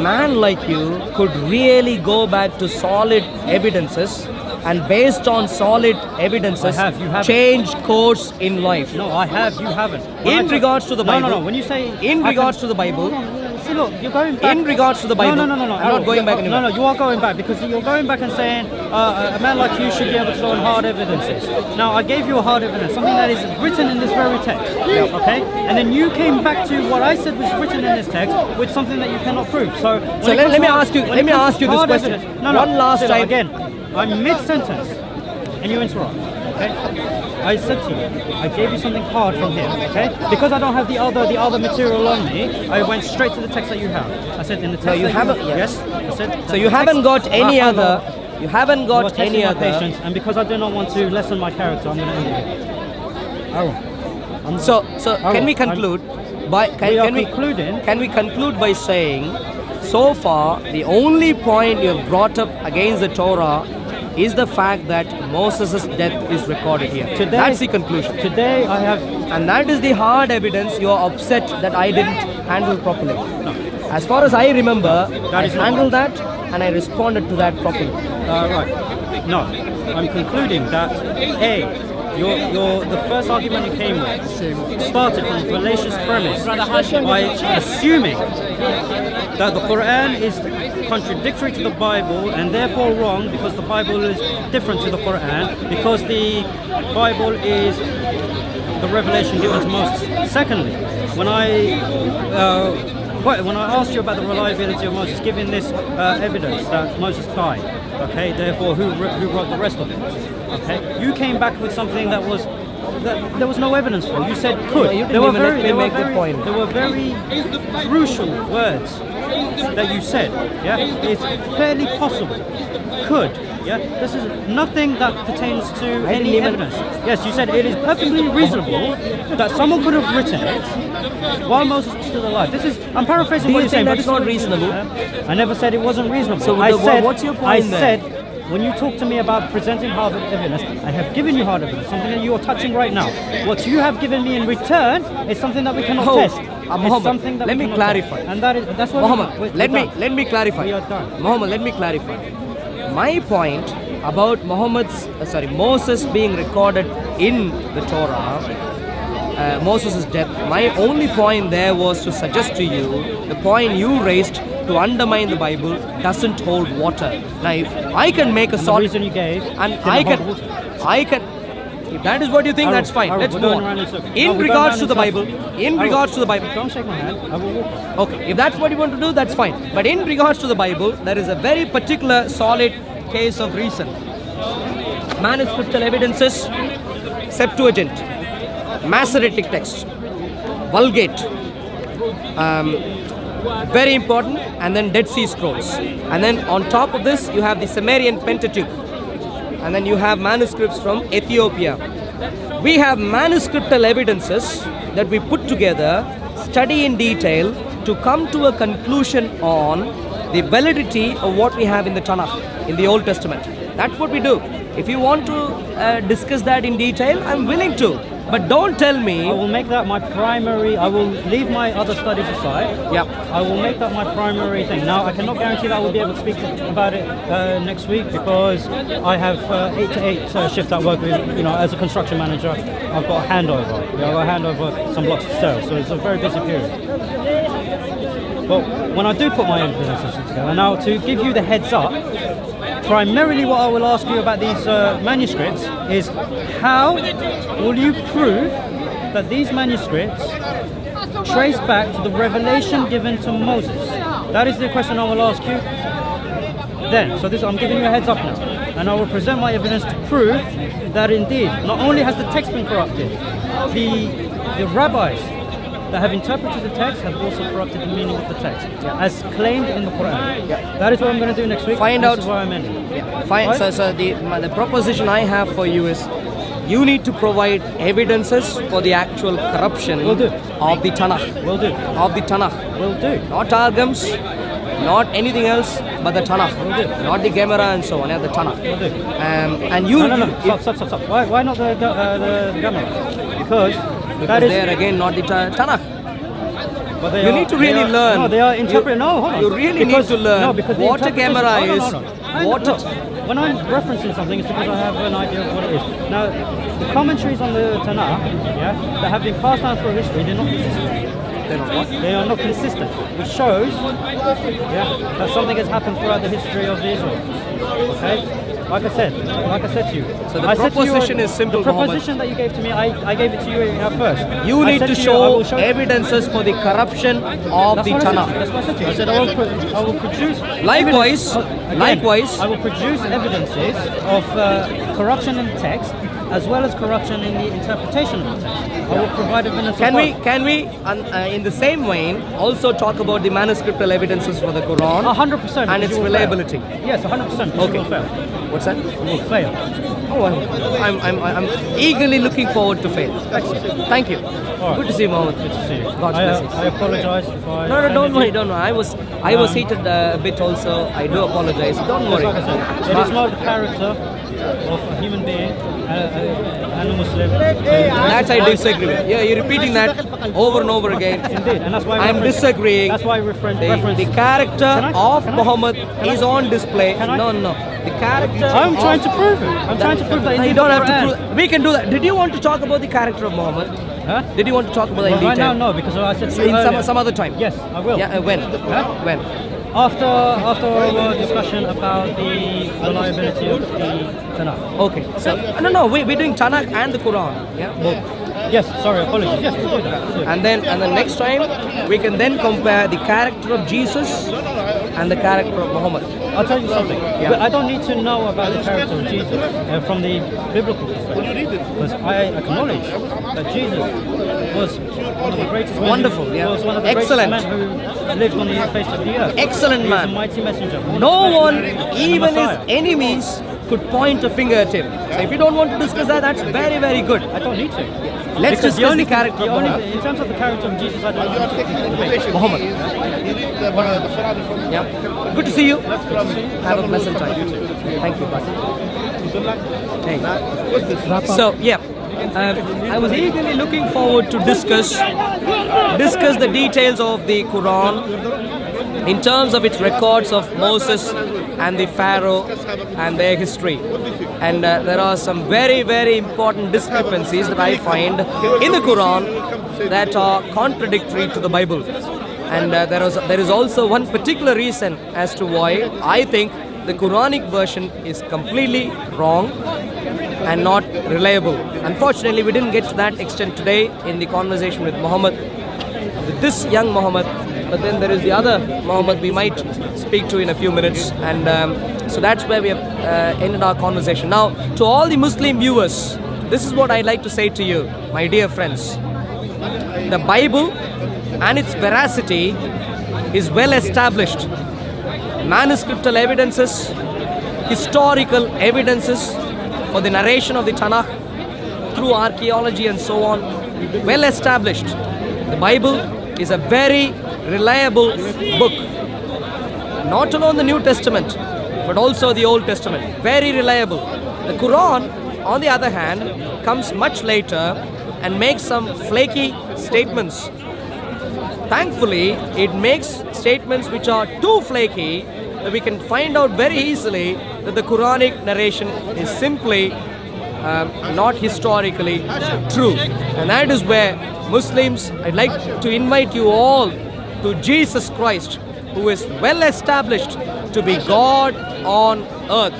Speaker 1: man like you could really go back to solid evidences and based on solid evidences change course in life.
Speaker 3: No, I have. You haven't.
Speaker 1: In regards to the Bible.
Speaker 3: No. When you say
Speaker 1: in regards to the Bible.
Speaker 3: See, look, you're going back.
Speaker 1: In regards to the Bible.
Speaker 3: No.
Speaker 1: I'm not going back anywhere.
Speaker 3: No, you are going back because you're going back and saying a man like you should be able to learn hard evidences. Now, I gave you a hard evidence, something that is written in this very text. Okay? And then you came back to what I said was written in this text with something that you cannot prove. So
Speaker 1: let me ask you this question.
Speaker 3: One
Speaker 1: last time.
Speaker 3: Again, I'm mid-sentence and you interrupt. Okay? I said to you, I gave you something hard from here, okay? Because I don't have the other material on me, I went straight to the text that you have. I said in the text.
Speaker 1: No, you haven't.
Speaker 3: Yes. I said.
Speaker 1: So you haven't got any other. You haven't got any other.
Speaker 3: Patience, and because I do not want to lessen my character, I'm going to end it. Arul.
Speaker 1: So can we conclude? Can we conclude by saying, so far the only point you have brought up against the Torah is the fact that Moses' death is recorded here. That's the conclusion.
Speaker 3: Today I have...
Speaker 1: And that is the hard evidence you are upset that I didn't handle properly.
Speaker 3: No.
Speaker 1: As far as I remember, I handled that and I responded to that properly.
Speaker 3: Right. No. I'm concluding that the first argument you came with started from a fallacious premise by assuming that the Quran is contradictory to the Bible and therefore wrong because the Bible is different to the Quran because the Bible is the revelation given to Moses. Secondly, when I when I asked you about the reliability of Moses, given this evidence that Moses died, okay, therefore who wrote the rest of it? Okay, you came back with something that there was no evidence for. You said could.
Speaker 1: No, you didn't even let me make the point.
Speaker 3: There were very crucial words that you said. Yeah, it's fairly possible. Could. Yeah, this is nothing that pertains to any evidence. Yes, you said it is perfectly reasonable that someone could have written it while Moses was still alive. I'm paraphrasing
Speaker 1: Do
Speaker 3: what
Speaker 1: you
Speaker 3: you're saying.
Speaker 1: think that's not reasonable?
Speaker 3: I never said it wasn't reasonable.
Speaker 1: So what's your point
Speaker 3: I
Speaker 1: then?
Speaker 3: said, when you talk to me about presenting hard evidence, I have given you hard evidence, something that you are touching right now. What you have given me in return is something that we cannot test.
Speaker 1: Muhammad, let me clarify.
Speaker 3: And that's what
Speaker 1: Muhammad, let me clarify.
Speaker 3: We are done.
Speaker 1: Muhammad, let me clarify. My point about Moses being recorded in the Torah, Moses' death, my only point there was to suggest to you the point you raised to undermine the Bible doesn't hold water. Now, if I can make a solid
Speaker 3: reason you gave,
Speaker 1: and I can. If that is what you think,
Speaker 3: Arul,
Speaker 1: that's fine.
Speaker 3: Arul,
Speaker 1: Let's
Speaker 3: we're
Speaker 1: move
Speaker 3: going
Speaker 1: on.
Speaker 3: around in circles.
Speaker 1: In
Speaker 3: we're
Speaker 1: regards to
Speaker 3: going
Speaker 1: the
Speaker 3: around in
Speaker 1: Bible,
Speaker 3: circles.
Speaker 1: in
Speaker 3: Arul,
Speaker 1: regards to the Bible.
Speaker 3: Don't shake my hand. I will walk.
Speaker 1: Okay, if that's what you want to do, that's fine. But in regards to the Bible, there is a very particular solid case of reason. Manuscriptural evidences, Septuagint, Masoretic text, Vulgate, very important, and then Dead Sea Scrolls. And then on top of this, you have the Sumerian Pentateuch. And then you have manuscripts from Ethiopia. We have manuscriptal evidences that we put together, study in detail to come to a conclusion on the validity of what we have in the Tanakh, in the Old Testament. That's what we do. If you want to discuss that in detail, I'm willing to. But don't tell me...
Speaker 3: I will make that my primary... I will leave my other studies aside.
Speaker 1: Yeah.
Speaker 3: I will make that my primary thing. Now, I cannot guarantee that I will be able to speak about it next week because I have 8 to 8 shifts at work. As a construction manager, I've got a handover. I've got a handover some blocks to sell, so it's a very busy period. But when I do put my own presentation together, now to give you the heads up, primarily what I will ask you about these manuscripts is how will you prove that these manuscripts trace back to the revelation given to Moses? That is the question I will ask you then. So I'm giving you a heads up now. And I will present my evidence to prove that indeed, not only has the text been corrupted, the rabbis that have interpreted the text have also corrupted the meaning of the text, as claimed in the Quran. That is what I'm going to do next week.
Speaker 1: Find out.
Speaker 3: This is where I'm ending.
Speaker 1: Fine. So the proposition I have for you is, you need to provide evidences for the actual corruption of the Tanakh.
Speaker 3: Will do.
Speaker 1: Of the Tanakh.
Speaker 3: Will do.
Speaker 1: Not Targums, not anything else, but the Tanakh.
Speaker 3: Will do.
Speaker 1: Not the Gemara and so on, the Tanakh.
Speaker 3: Will do.
Speaker 1: And you...
Speaker 3: No. Stop. Why not the Gemara? Because
Speaker 1: that is... there again, not the Tanakh.
Speaker 3: But
Speaker 1: you need to really learn.
Speaker 3: No, they are interpreting. No, hold on.
Speaker 1: You really need to learn what a Gemara is.
Speaker 3: When I'm referencing something, it's because I have an idea of what it is. Now, the commentaries on the Tanakh, that have been passed down through history, they're not consistent. They're not what? They are not consistent, which shows, that something has happened throughout the history of the Israelites. Okay. Like I said to you.
Speaker 1: So the proposition is simple,
Speaker 3: The proposition that you gave to me, I gave it to you at first.
Speaker 1: You need to show evidences for the corruption of the Tanakh.
Speaker 3: That's what I said to you. I said I will produce...
Speaker 1: Likewise,
Speaker 3: I will produce evidences of corruption in the text, as well as corruption in the interpretation of the text. I will provide evidence.
Speaker 1: Can we, in the same vein, also talk about the manuscriptal evidences for the Quran?
Speaker 3: 100%.
Speaker 1: And its reliability.
Speaker 3: Yes, 100%.
Speaker 1: Okay.
Speaker 3: Will fail.
Speaker 1: What's that?
Speaker 3: Will fail.
Speaker 1: Oh, I'm eagerly looking forward to fail. Excellent. Thank you.
Speaker 3: Right.
Speaker 1: Good to see you, Mohammed.
Speaker 3: Good to see you.
Speaker 1: God's blessings.
Speaker 3: I apologize if I...
Speaker 1: No, don't worry. I was heated a bit also. I do apologize. Don't worry.
Speaker 3: Like I said, it is not the character of a human being and a Muslim.
Speaker 1: That's I disagree with. Yeah, you're repeating that over and over again.
Speaker 3: Indeed, and that's why
Speaker 1: I'm disagreeing.
Speaker 3: That's why
Speaker 1: the character of Muhammad is on display. No. The character.
Speaker 3: I'm trying to prove it. I'm trying to prove that.
Speaker 1: You don't have to prove. We can do that. Did you want to talk about the character of Muhammad?
Speaker 3: Huh?
Speaker 1: Did you want to talk about that in
Speaker 3: right
Speaker 1: detail?
Speaker 3: now, no, because I said
Speaker 1: in some other time.
Speaker 3: Yes, I will.
Speaker 1: Yeah, when?
Speaker 3: Huh?
Speaker 1: When?
Speaker 3: After our discussion about the reliability of the Tanakh.
Speaker 1: Okay. So no, we're doing Tanakh and the Quran. Yeah, both.
Speaker 3: Yes, sorry, apologies. Yes, we'll do that.
Speaker 1: And then next time we can then compare the character of Jesus and the character of Muhammad.
Speaker 3: I'll tell you something. But I don't need to know about the character of Jesus from the biblical perspective, because I acknowledge that Jesus was one of the greatest men.
Speaker 1: Wonderful,
Speaker 3: who,
Speaker 1: yeah.
Speaker 3: was one of the
Speaker 1: Excellent.
Speaker 3: greatest men who lived on the face of the earth.
Speaker 1: Excellent
Speaker 3: He was
Speaker 1: man.
Speaker 3: a mighty messenger.
Speaker 1: No one, even his
Speaker 3: Messiah.
Speaker 1: enemies, could point a finger at him. So if you don't want to discuss that, that's very, very good.
Speaker 3: I don't need to.
Speaker 1: Let's
Speaker 3: Because
Speaker 1: discuss the character of Muhammad.
Speaker 3: in terms of the character of Jesus, I don't need to.
Speaker 1: Muhammad. Yeah. Good to see you. Have a pleasant time. Thank you. Hey. So yeah, I was eagerly looking forward to discuss the details of the Quran in terms of its records of Moses and the Pharaoh and their history. And there are some very, very important discrepancies that I find in the Quran that are contradictory to the Bible. And there is also one particular reason as to why I think the Quranic version is completely wrong and not reliable. Unfortunately, we didn't get to that extent today in the conversation with Muhammad, with this young Muhammad, but then there is the other Muhammad we might speak to in a few minutes, and so that's where we have ended our conversation. Now, to all the Muslim viewers, this is what I'd like to say to you, my dear friends. The Bible and its veracity is well established. Manuscriptal evidences, historical evidences for the narration of the Tanakh through archaeology and so on, well established. The Bible is a very reliable book. Not alone the New Testament, but also the Old Testament. Very reliable. The Quran, on the other hand, comes much later and makes some flaky statements. Thankfully, it makes statements which are too flaky that we can find out very easily that the Quranic narration is simply not historically true. And that is where Muslims, I'd like to invite you all to Jesus Christ, who is well established to be God on earth.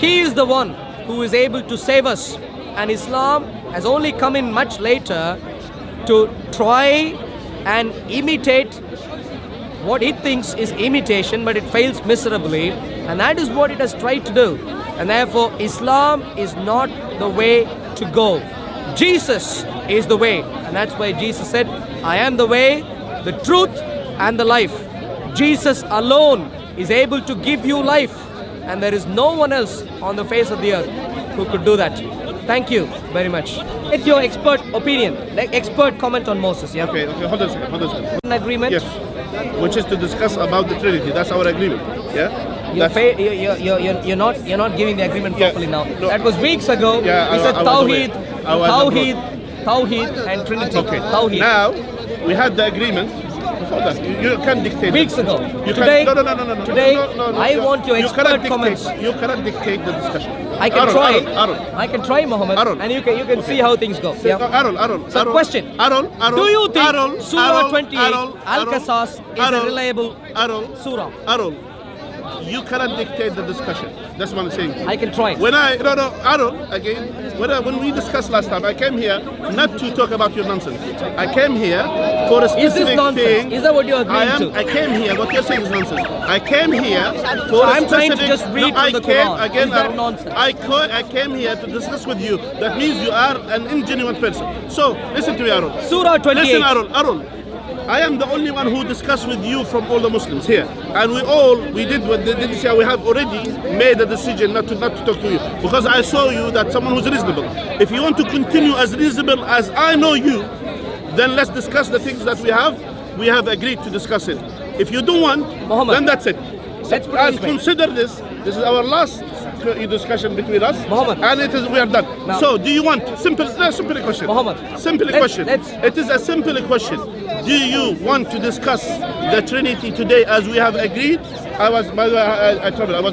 Speaker 1: He is the one who is able to save us. And Islam has only come in much later to try and imitate what it thinks is imitation, but it fails miserably, and that is what it has tried to do. And therefore Islam is not the way to go. Jesus is the way, and that's why Jesus said, I am the way, the truth and the life. Jesus alone is able to give you life, and there is no one else on the face of the earth who could do that. Thank you very much. It's your expert opinion, like expert comment on Moses. Yeah.
Speaker 2: Okay, hold on a second.
Speaker 1: An agreement.
Speaker 2: Yes, which is to discuss about the Trinity. That's our agreement. Yeah.
Speaker 1: You're not giving the agreement properly now.
Speaker 2: No.
Speaker 1: That was weeks ago.
Speaker 2: Yeah,
Speaker 1: we said
Speaker 2: Tawheed,
Speaker 1: Tawheed and Trinity.
Speaker 2: Okay.
Speaker 1: Tawheed.
Speaker 2: Now we had the agreement. Before that, you can't dictate.
Speaker 1: Weeks ago.
Speaker 2: You
Speaker 1: Today,
Speaker 2: can't, no.
Speaker 1: Today,
Speaker 2: No,
Speaker 1: I want your expert comments.
Speaker 2: You cannot dictate the discussion.
Speaker 1: I can try.
Speaker 2: Arul.
Speaker 1: I can try, Muhammad, and you can see how things go. Yeah.
Speaker 2: Arul.
Speaker 1: So, question.
Speaker 2: Arul.
Speaker 1: Do you think
Speaker 2: Arul,
Speaker 1: Surah 28,
Speaker 2: Arul,
Speaker 1: Al-Qasas, is a reliable surah?
Speaker 2: Arul. You cannot dictate the discussion. That's what I'm saying.
Speaker 1: I can try.
Speaker 2: Arul, again, when we discussed last time, I came here not to talk about your nonsense. I came here for a specific
Speaker 1: Is this nonsense?
Speaker 2: thing.
Speaker 1: Is that what you're agreeing to?
Speaker 2: I came here, what you're saying is nonsense. I came here for
Speaker 1: So I'm trying to just read from the Quran.
Speaker 2: Again,
Speaker 1: Is that nonsense?
Speaker 2: I came here to discuss with you. That means you are an ingenuine person. So, listen to me, Arul.
Speaker 1: Surah 28.
Speaker 2: Listen, Arul. I am the only one who discussed with you from all the Muslims here, and we have already made a decision not to talk to you, because I saw you that someone who's reasonable. If you want to continue as reasonable as I know you, then let's discuss the things that we have agreed to discuss it. If you don't want,
Speaker 1: Muhammad,
Speaker 2: then that's it.
Speaker 1: Let's put it
Speaker 2: And
Speaker 1: this way.
Speaker 2: consider this is our last discussion between us,
Speaker 1: Muhammad.
Speaker 2: and we are done.
Speaker 1: Now,
Speaker 2: so do you want simple question?
Speaker 1: Muhammad,
Speaker 2: Simple question. It is a simple question. Do you want to discuss the Trinity today as we have agreed? I was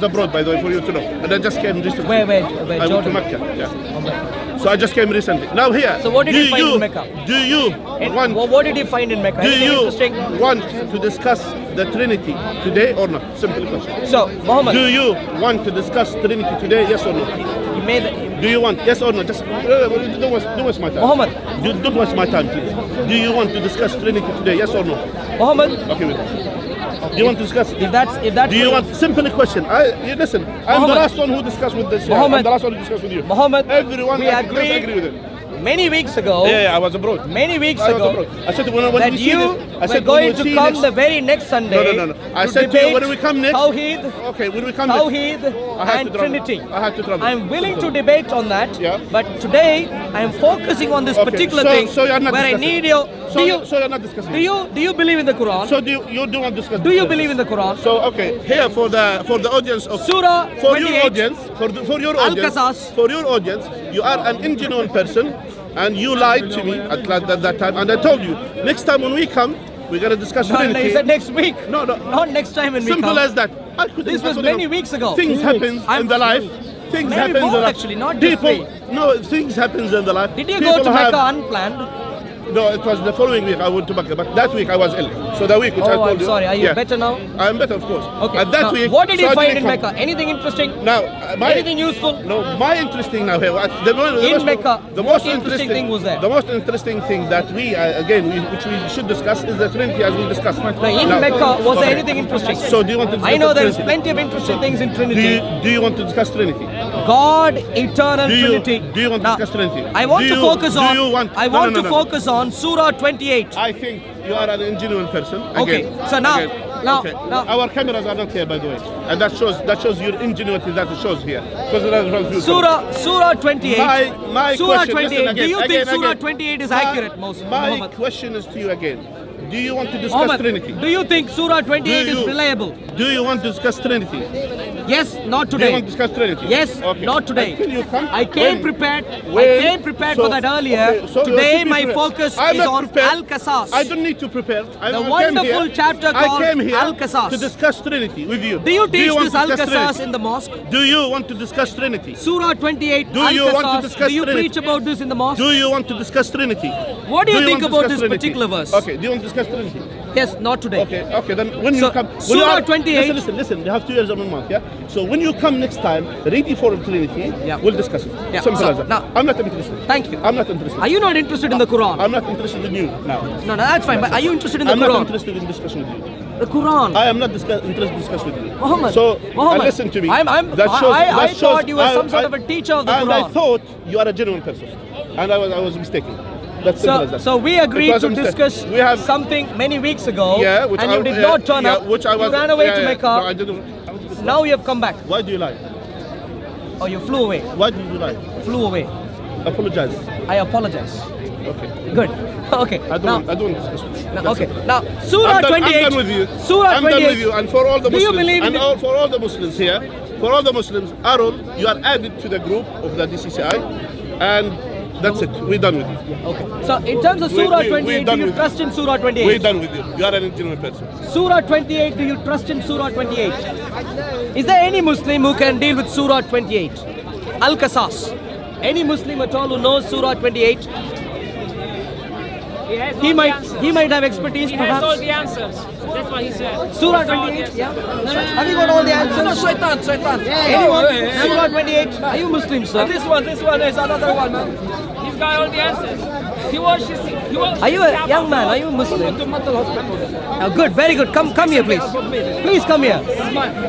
Speaker 2: abroad, by the way, for you to know, and I just came recently.
Speaker 1: Where?
Speaker 2: I went to Mecca. Yeah. So I just came recently. Now here.
Speaker 1: So what did you find in Mecca?
Speaker 2: Do you want?
Speaker 1: What did you find in Mecca?
Speaker 2: Do
Speaker 1: Anything
Speaker 2: you
Speaker 1: interesting?
Speaker 2: want to discuss the Trinity today or not? Simple question.
Speaker 1: So, Muhammad,
Speaker 2: do you want to discuss Trinity today? Yes or no? Do you want, yes or no? Just don't waste my time.
Speaker 1: Muhammad.
Speaker 2: Don't waste my time, please. Do you want to discuss Trinity today? Yes or no?
Speaker 1: Muhammad.
Speaker 2: Okay, wait. Do you want to discuss?
Speaker 1: If that's
Speaker 2: do you want simple question? You listen. I'm the last one who discussed with this.
Speaker 1: Muhammad,
Speaker 2: I'm the last one who discussed with you.
Speaker 1: Muhammad,
Speaker 2: everyone
Speaker 1: we
Speaker 2: does agree with it.
Speaker 1: Many weeks ago.
Speaker 2: Yeah, I was abroad.
Speaker 1: Many weeks ago.
Speaker 2: I said when
Speaker 1: that
Speaker 2: we see
Speaker 1: you
Speaker 2: I said
Speaker 1: were going to come the very next Sunday.
Speaker 2: No. I said to you when we come next.
Speaker 1: Tawheed.
Speaker 2: Okay, when we come
Speaker 1: Tawheed
Speaker 2: next.
Speaker 1: and Trinity.
Speaker 2: I have to travel.
Speaker 1: I'm willing to debate on that.
Speaker 2: Yeah.
Speaker 1: But today I'm focusing on this particular thing
Speaker 2: so you're not
Speaker 1: where
Speaker 2: discussing.
Speaker 1: I need your.
Speaker 2: So you're not discussing.
Speaker 1: Do you believe in the Quran?
Speaker 2: So do you don't want to discuss?
Speaker 1: Do you believe in the Quran?
Speaker 2: So okay, here for the audience of
Speaker 1: Surah
Speaker 2: for
Speaker 1: 28,
Speaker 2: your audience for your audience
Speaker 1: Al-Qasas.
Speaker 2: for your audience, you are an ingenuine person and you lied to me at that time, and I told you next time when we come we're gonna discuss Trinity.
Speaker 1: You said next week.
Speaker 2: No,
Speaker 1: not next time when we come.
Speaker 2: Simple as that.
Speaker 1: This was many weeks ago.
Speaker 2: Things happen in the life. Things happen in the life.
Speaker 1: Actually, not
Speaker 2: people.
Speaker 1: just
Speaker 2: No, things happens in the life.
Speaker 1: Did you go to Mecca unplanned?
Speaker 2: No, it was the following week I went to Mecca, but that week I was ill. So the week which I told
Speaker 1: I'm sorry. Are you better now?
Speaker 2: I'm better, of course.
Speaker 1: Okay.
Speaker 2: And that
Speaker 1: now,
Speaker 2: week,
Speaker 1: what did you
Speaker 2: so
Speaker 1: find in Mecca? Anything interesting?
Speaker 2: Now,
Speaker 1: anything useful?
Speaker 2: No, my interesting now here.
Speaker 1: The most interesting thing was there.
Speaker 2: The most interesting thing that we which we should discuss is the Trinity as we discussed.
Speaker 1: Now, Mecca, was there anything interesting?
Speaker 2: So do you want to discuss
Speaker 1: I know there is
Speaker 2: Trinity?
Speaker 1: plenty of interesting things in Trinity.
Speaker 2: Do you want to discuss Trinity?
Speaker 1: God, eternal Trinity.
Speaker 2: Do you want to discuss Trinity?
Speaker 1: I want to focus on. I want to focus on Surah 28.
Speaker 2: I think you are an ingenuine person.
Speaker 1: Okay. So now,
Speaker 2: our cameras are not here, by the way, and that shows your ingenuity that it shows here.
Speaker 1: Surah 28.
Speaker 2: My
Speaker 1: Surah
Speaker 2: question,
Speaker 1: 28.
Speaker 2: listen again,
Speaker 1: Do you think
Speaker 2: again,
Speaker 1: Surah
Speaker 2: again.
Speaker 1: 28 is accurate, Muhammad?
Speaker 2: My question is to you again. Do you want to discuss
Speaker 1: Muhammad,
Speaker 2: Trinity?
Speaker 1: do you think Surah 28 is reliable?
Speaker 2: Do you want to discuss Trinity?
Speaker 1: Yes, not
Speaker 2: Do
Speaker 1: today.
Speaker 2: you want to discuss Trinity?
Speaker 1: Yes,
Speaker 2: okay.
Speaker 1: not today.
Speaker 2: Until you come,
Speaker 1: I came prepared. I came prepared for that earlier.
Speaker 2: Okay, so
Speaker 1: today my focus
Speaker 2: I'm
Speaker 1: is
Speaker 2: not
Speaker 1: on
Speaker 2: prepared.
Speaker 1: Al-Qasas.
Speaker 2: I don't need to prepare.
Speaker 1: The wonderful chapter called Al-Qasas.
Speaker 2: To discuss Trinity with you.
Speaker 1: Do you teach
Speaker 2: want
Speaker 1: this
Speaker 2: to discuss
Speaker 1: Al-Qasas
Speaker 2: Trinity?
Speaker 1: in the mosque?
Speaker 2: Do you want to discuss Trinity?
Speaker 1: Surah 28
Speaker 2: Do you want to
Speaker 1: Al-Qasas.
Speaker 2: discuss
Speaker 1: Do you
Speaker 2: Trinity?
Speaker 1: preach about this in the mosque?
Speaker 2: Do you want to discuss Trinity?
Speaker 1: What do you think
Speaker 2: want to
Speaker 1: about
Speaker 2: discuss
Speaker 1: this
Speaker 2: Trinity?
Speaker 1: particular verse?
Speaker 2: Okay, do you want to discuss Trinity?
Speaker 1: Yes, not today.
Speaker 2: Okay, then when you come...
Speaker 1: Surah 28...
Speaker 2: Listen, you have 2 years of a month, yeah? So when you come next time, ready for Trinity, we'll discuss it.
Speaker 1: Yeah.
Speaker 2: Simple as that.
Speaker 1: Now,
Speaker 2: I'm not interested.
Speaker 1: Thank you.
Speaker 2: I'm not interested.
Speaker 1: Are you not interested in the Quran?
Speaker 2: I'm not interested in you now.
Speaker 1: No, that's fine. But are you interested in the
Speaker 2: I'm
Speaker 1: Quran?
Speaker 2: not interested in discussion with you.
Speaker 1: The Quran.
Speaker 2: I am not interested in discuss with you.
Speaker 1: Muhammad.
Speaker 2: So
Speaker 1: Muhammad,
Speaker 2: listen to me.
Speaker 1: I thought you were some sort of a teacher of the
Speaker 2: and
Speaker 1: Quran.
Speaker 2: I thought you are a genuine person, and I was mistaken. That's simple as that.
Speaker 1: So we agreed to discuss something many weeks ago, and you did not turn up.
Speaker 2: Which I was,
Speaker 1: you ran away to Mecca.
Speaker 2: No, I didn't.
Speaker 1: Now you have come back.
Speaker 2: Why do you lie?
Speaker 1: Oh, you flew away.
Speaker 2: Why did you lie?
Speaker 1: Flew away.
Speaker 2: Apologize.
Speaker 1: I apologize.
Speaker 2: Okay.
Speaker 1: Good. Okay.
Speaker 2: I don't discuss with you.
Speaker 1: Okay. Now, Surah 28.
Speaker 2: I'm done with you.
Speaker 1: Surah 28.
Speaker 2: I'm done with you. And for all the Muslims,
Speaker 1: do you believe in
Speaker 2: for all the Muslims here, for all the Muslims, Arul, you are added to the group of the DCCI, and that's it. We're done with you.
Speaker 1: Okay. So in terms of Surah 28, do you trust in Surah 28?
Speaker 2: We're done with you. You are an genuine person.
Speaker 1: Surah 28, do you trust in Surah 28? Is there any Muslim who can deal with Surah 28? Al-Qasas. Any Muslim at all who knows Surah 28? He might have expertise, perhaps.
Speaker 10: He has all the answers. That's what he said.
Speaker 1: Surah 28, yeah? Have you got all the answers?
Speaker 4: No, shaitan.
Speaker 1: Anyone? Surah 28. Are you Muslim, sir?
Speaker 4: This one is another one, man.
Speaker 10: He's got all the answers. He watches.
Speaker 1: Are you a young man? Are you a Muslim?
Speaker 4: To mental hospital.
Speaker 1: Oh, good, very good. Come here, please. Please come here.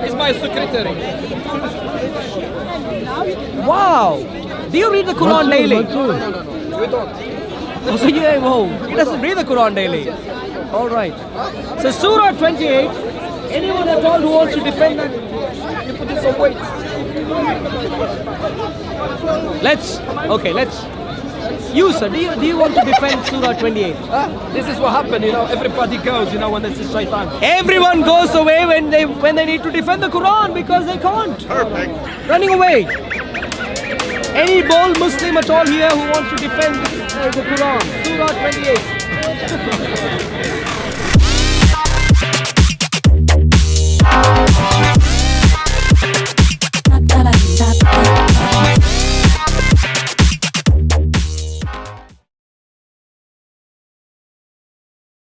Speaker 4: He's my secretary.
Speaker 1: Wow. Do you read the Quran daily?
Speaker 4: No. We don't.
Speaker 1: Oh, so he doesn't read the Quran daily. All right. So Surah 28. Anyone at all who wants to defend that?
Speaker 4: You put in some weight.
Speaker 1: Let's. You, sir, do you want to defend Surah 28?
Speaker 4: This is what happened, everybody goes, when this is shaitan.
Speaker 1: Everyone goes away when they need to defend the Quran because they can't.
Speaker 2: Perfect.
Speaker 1: Running away. Any bold Muslim at all here who wants to defend the Quran? Surah 28.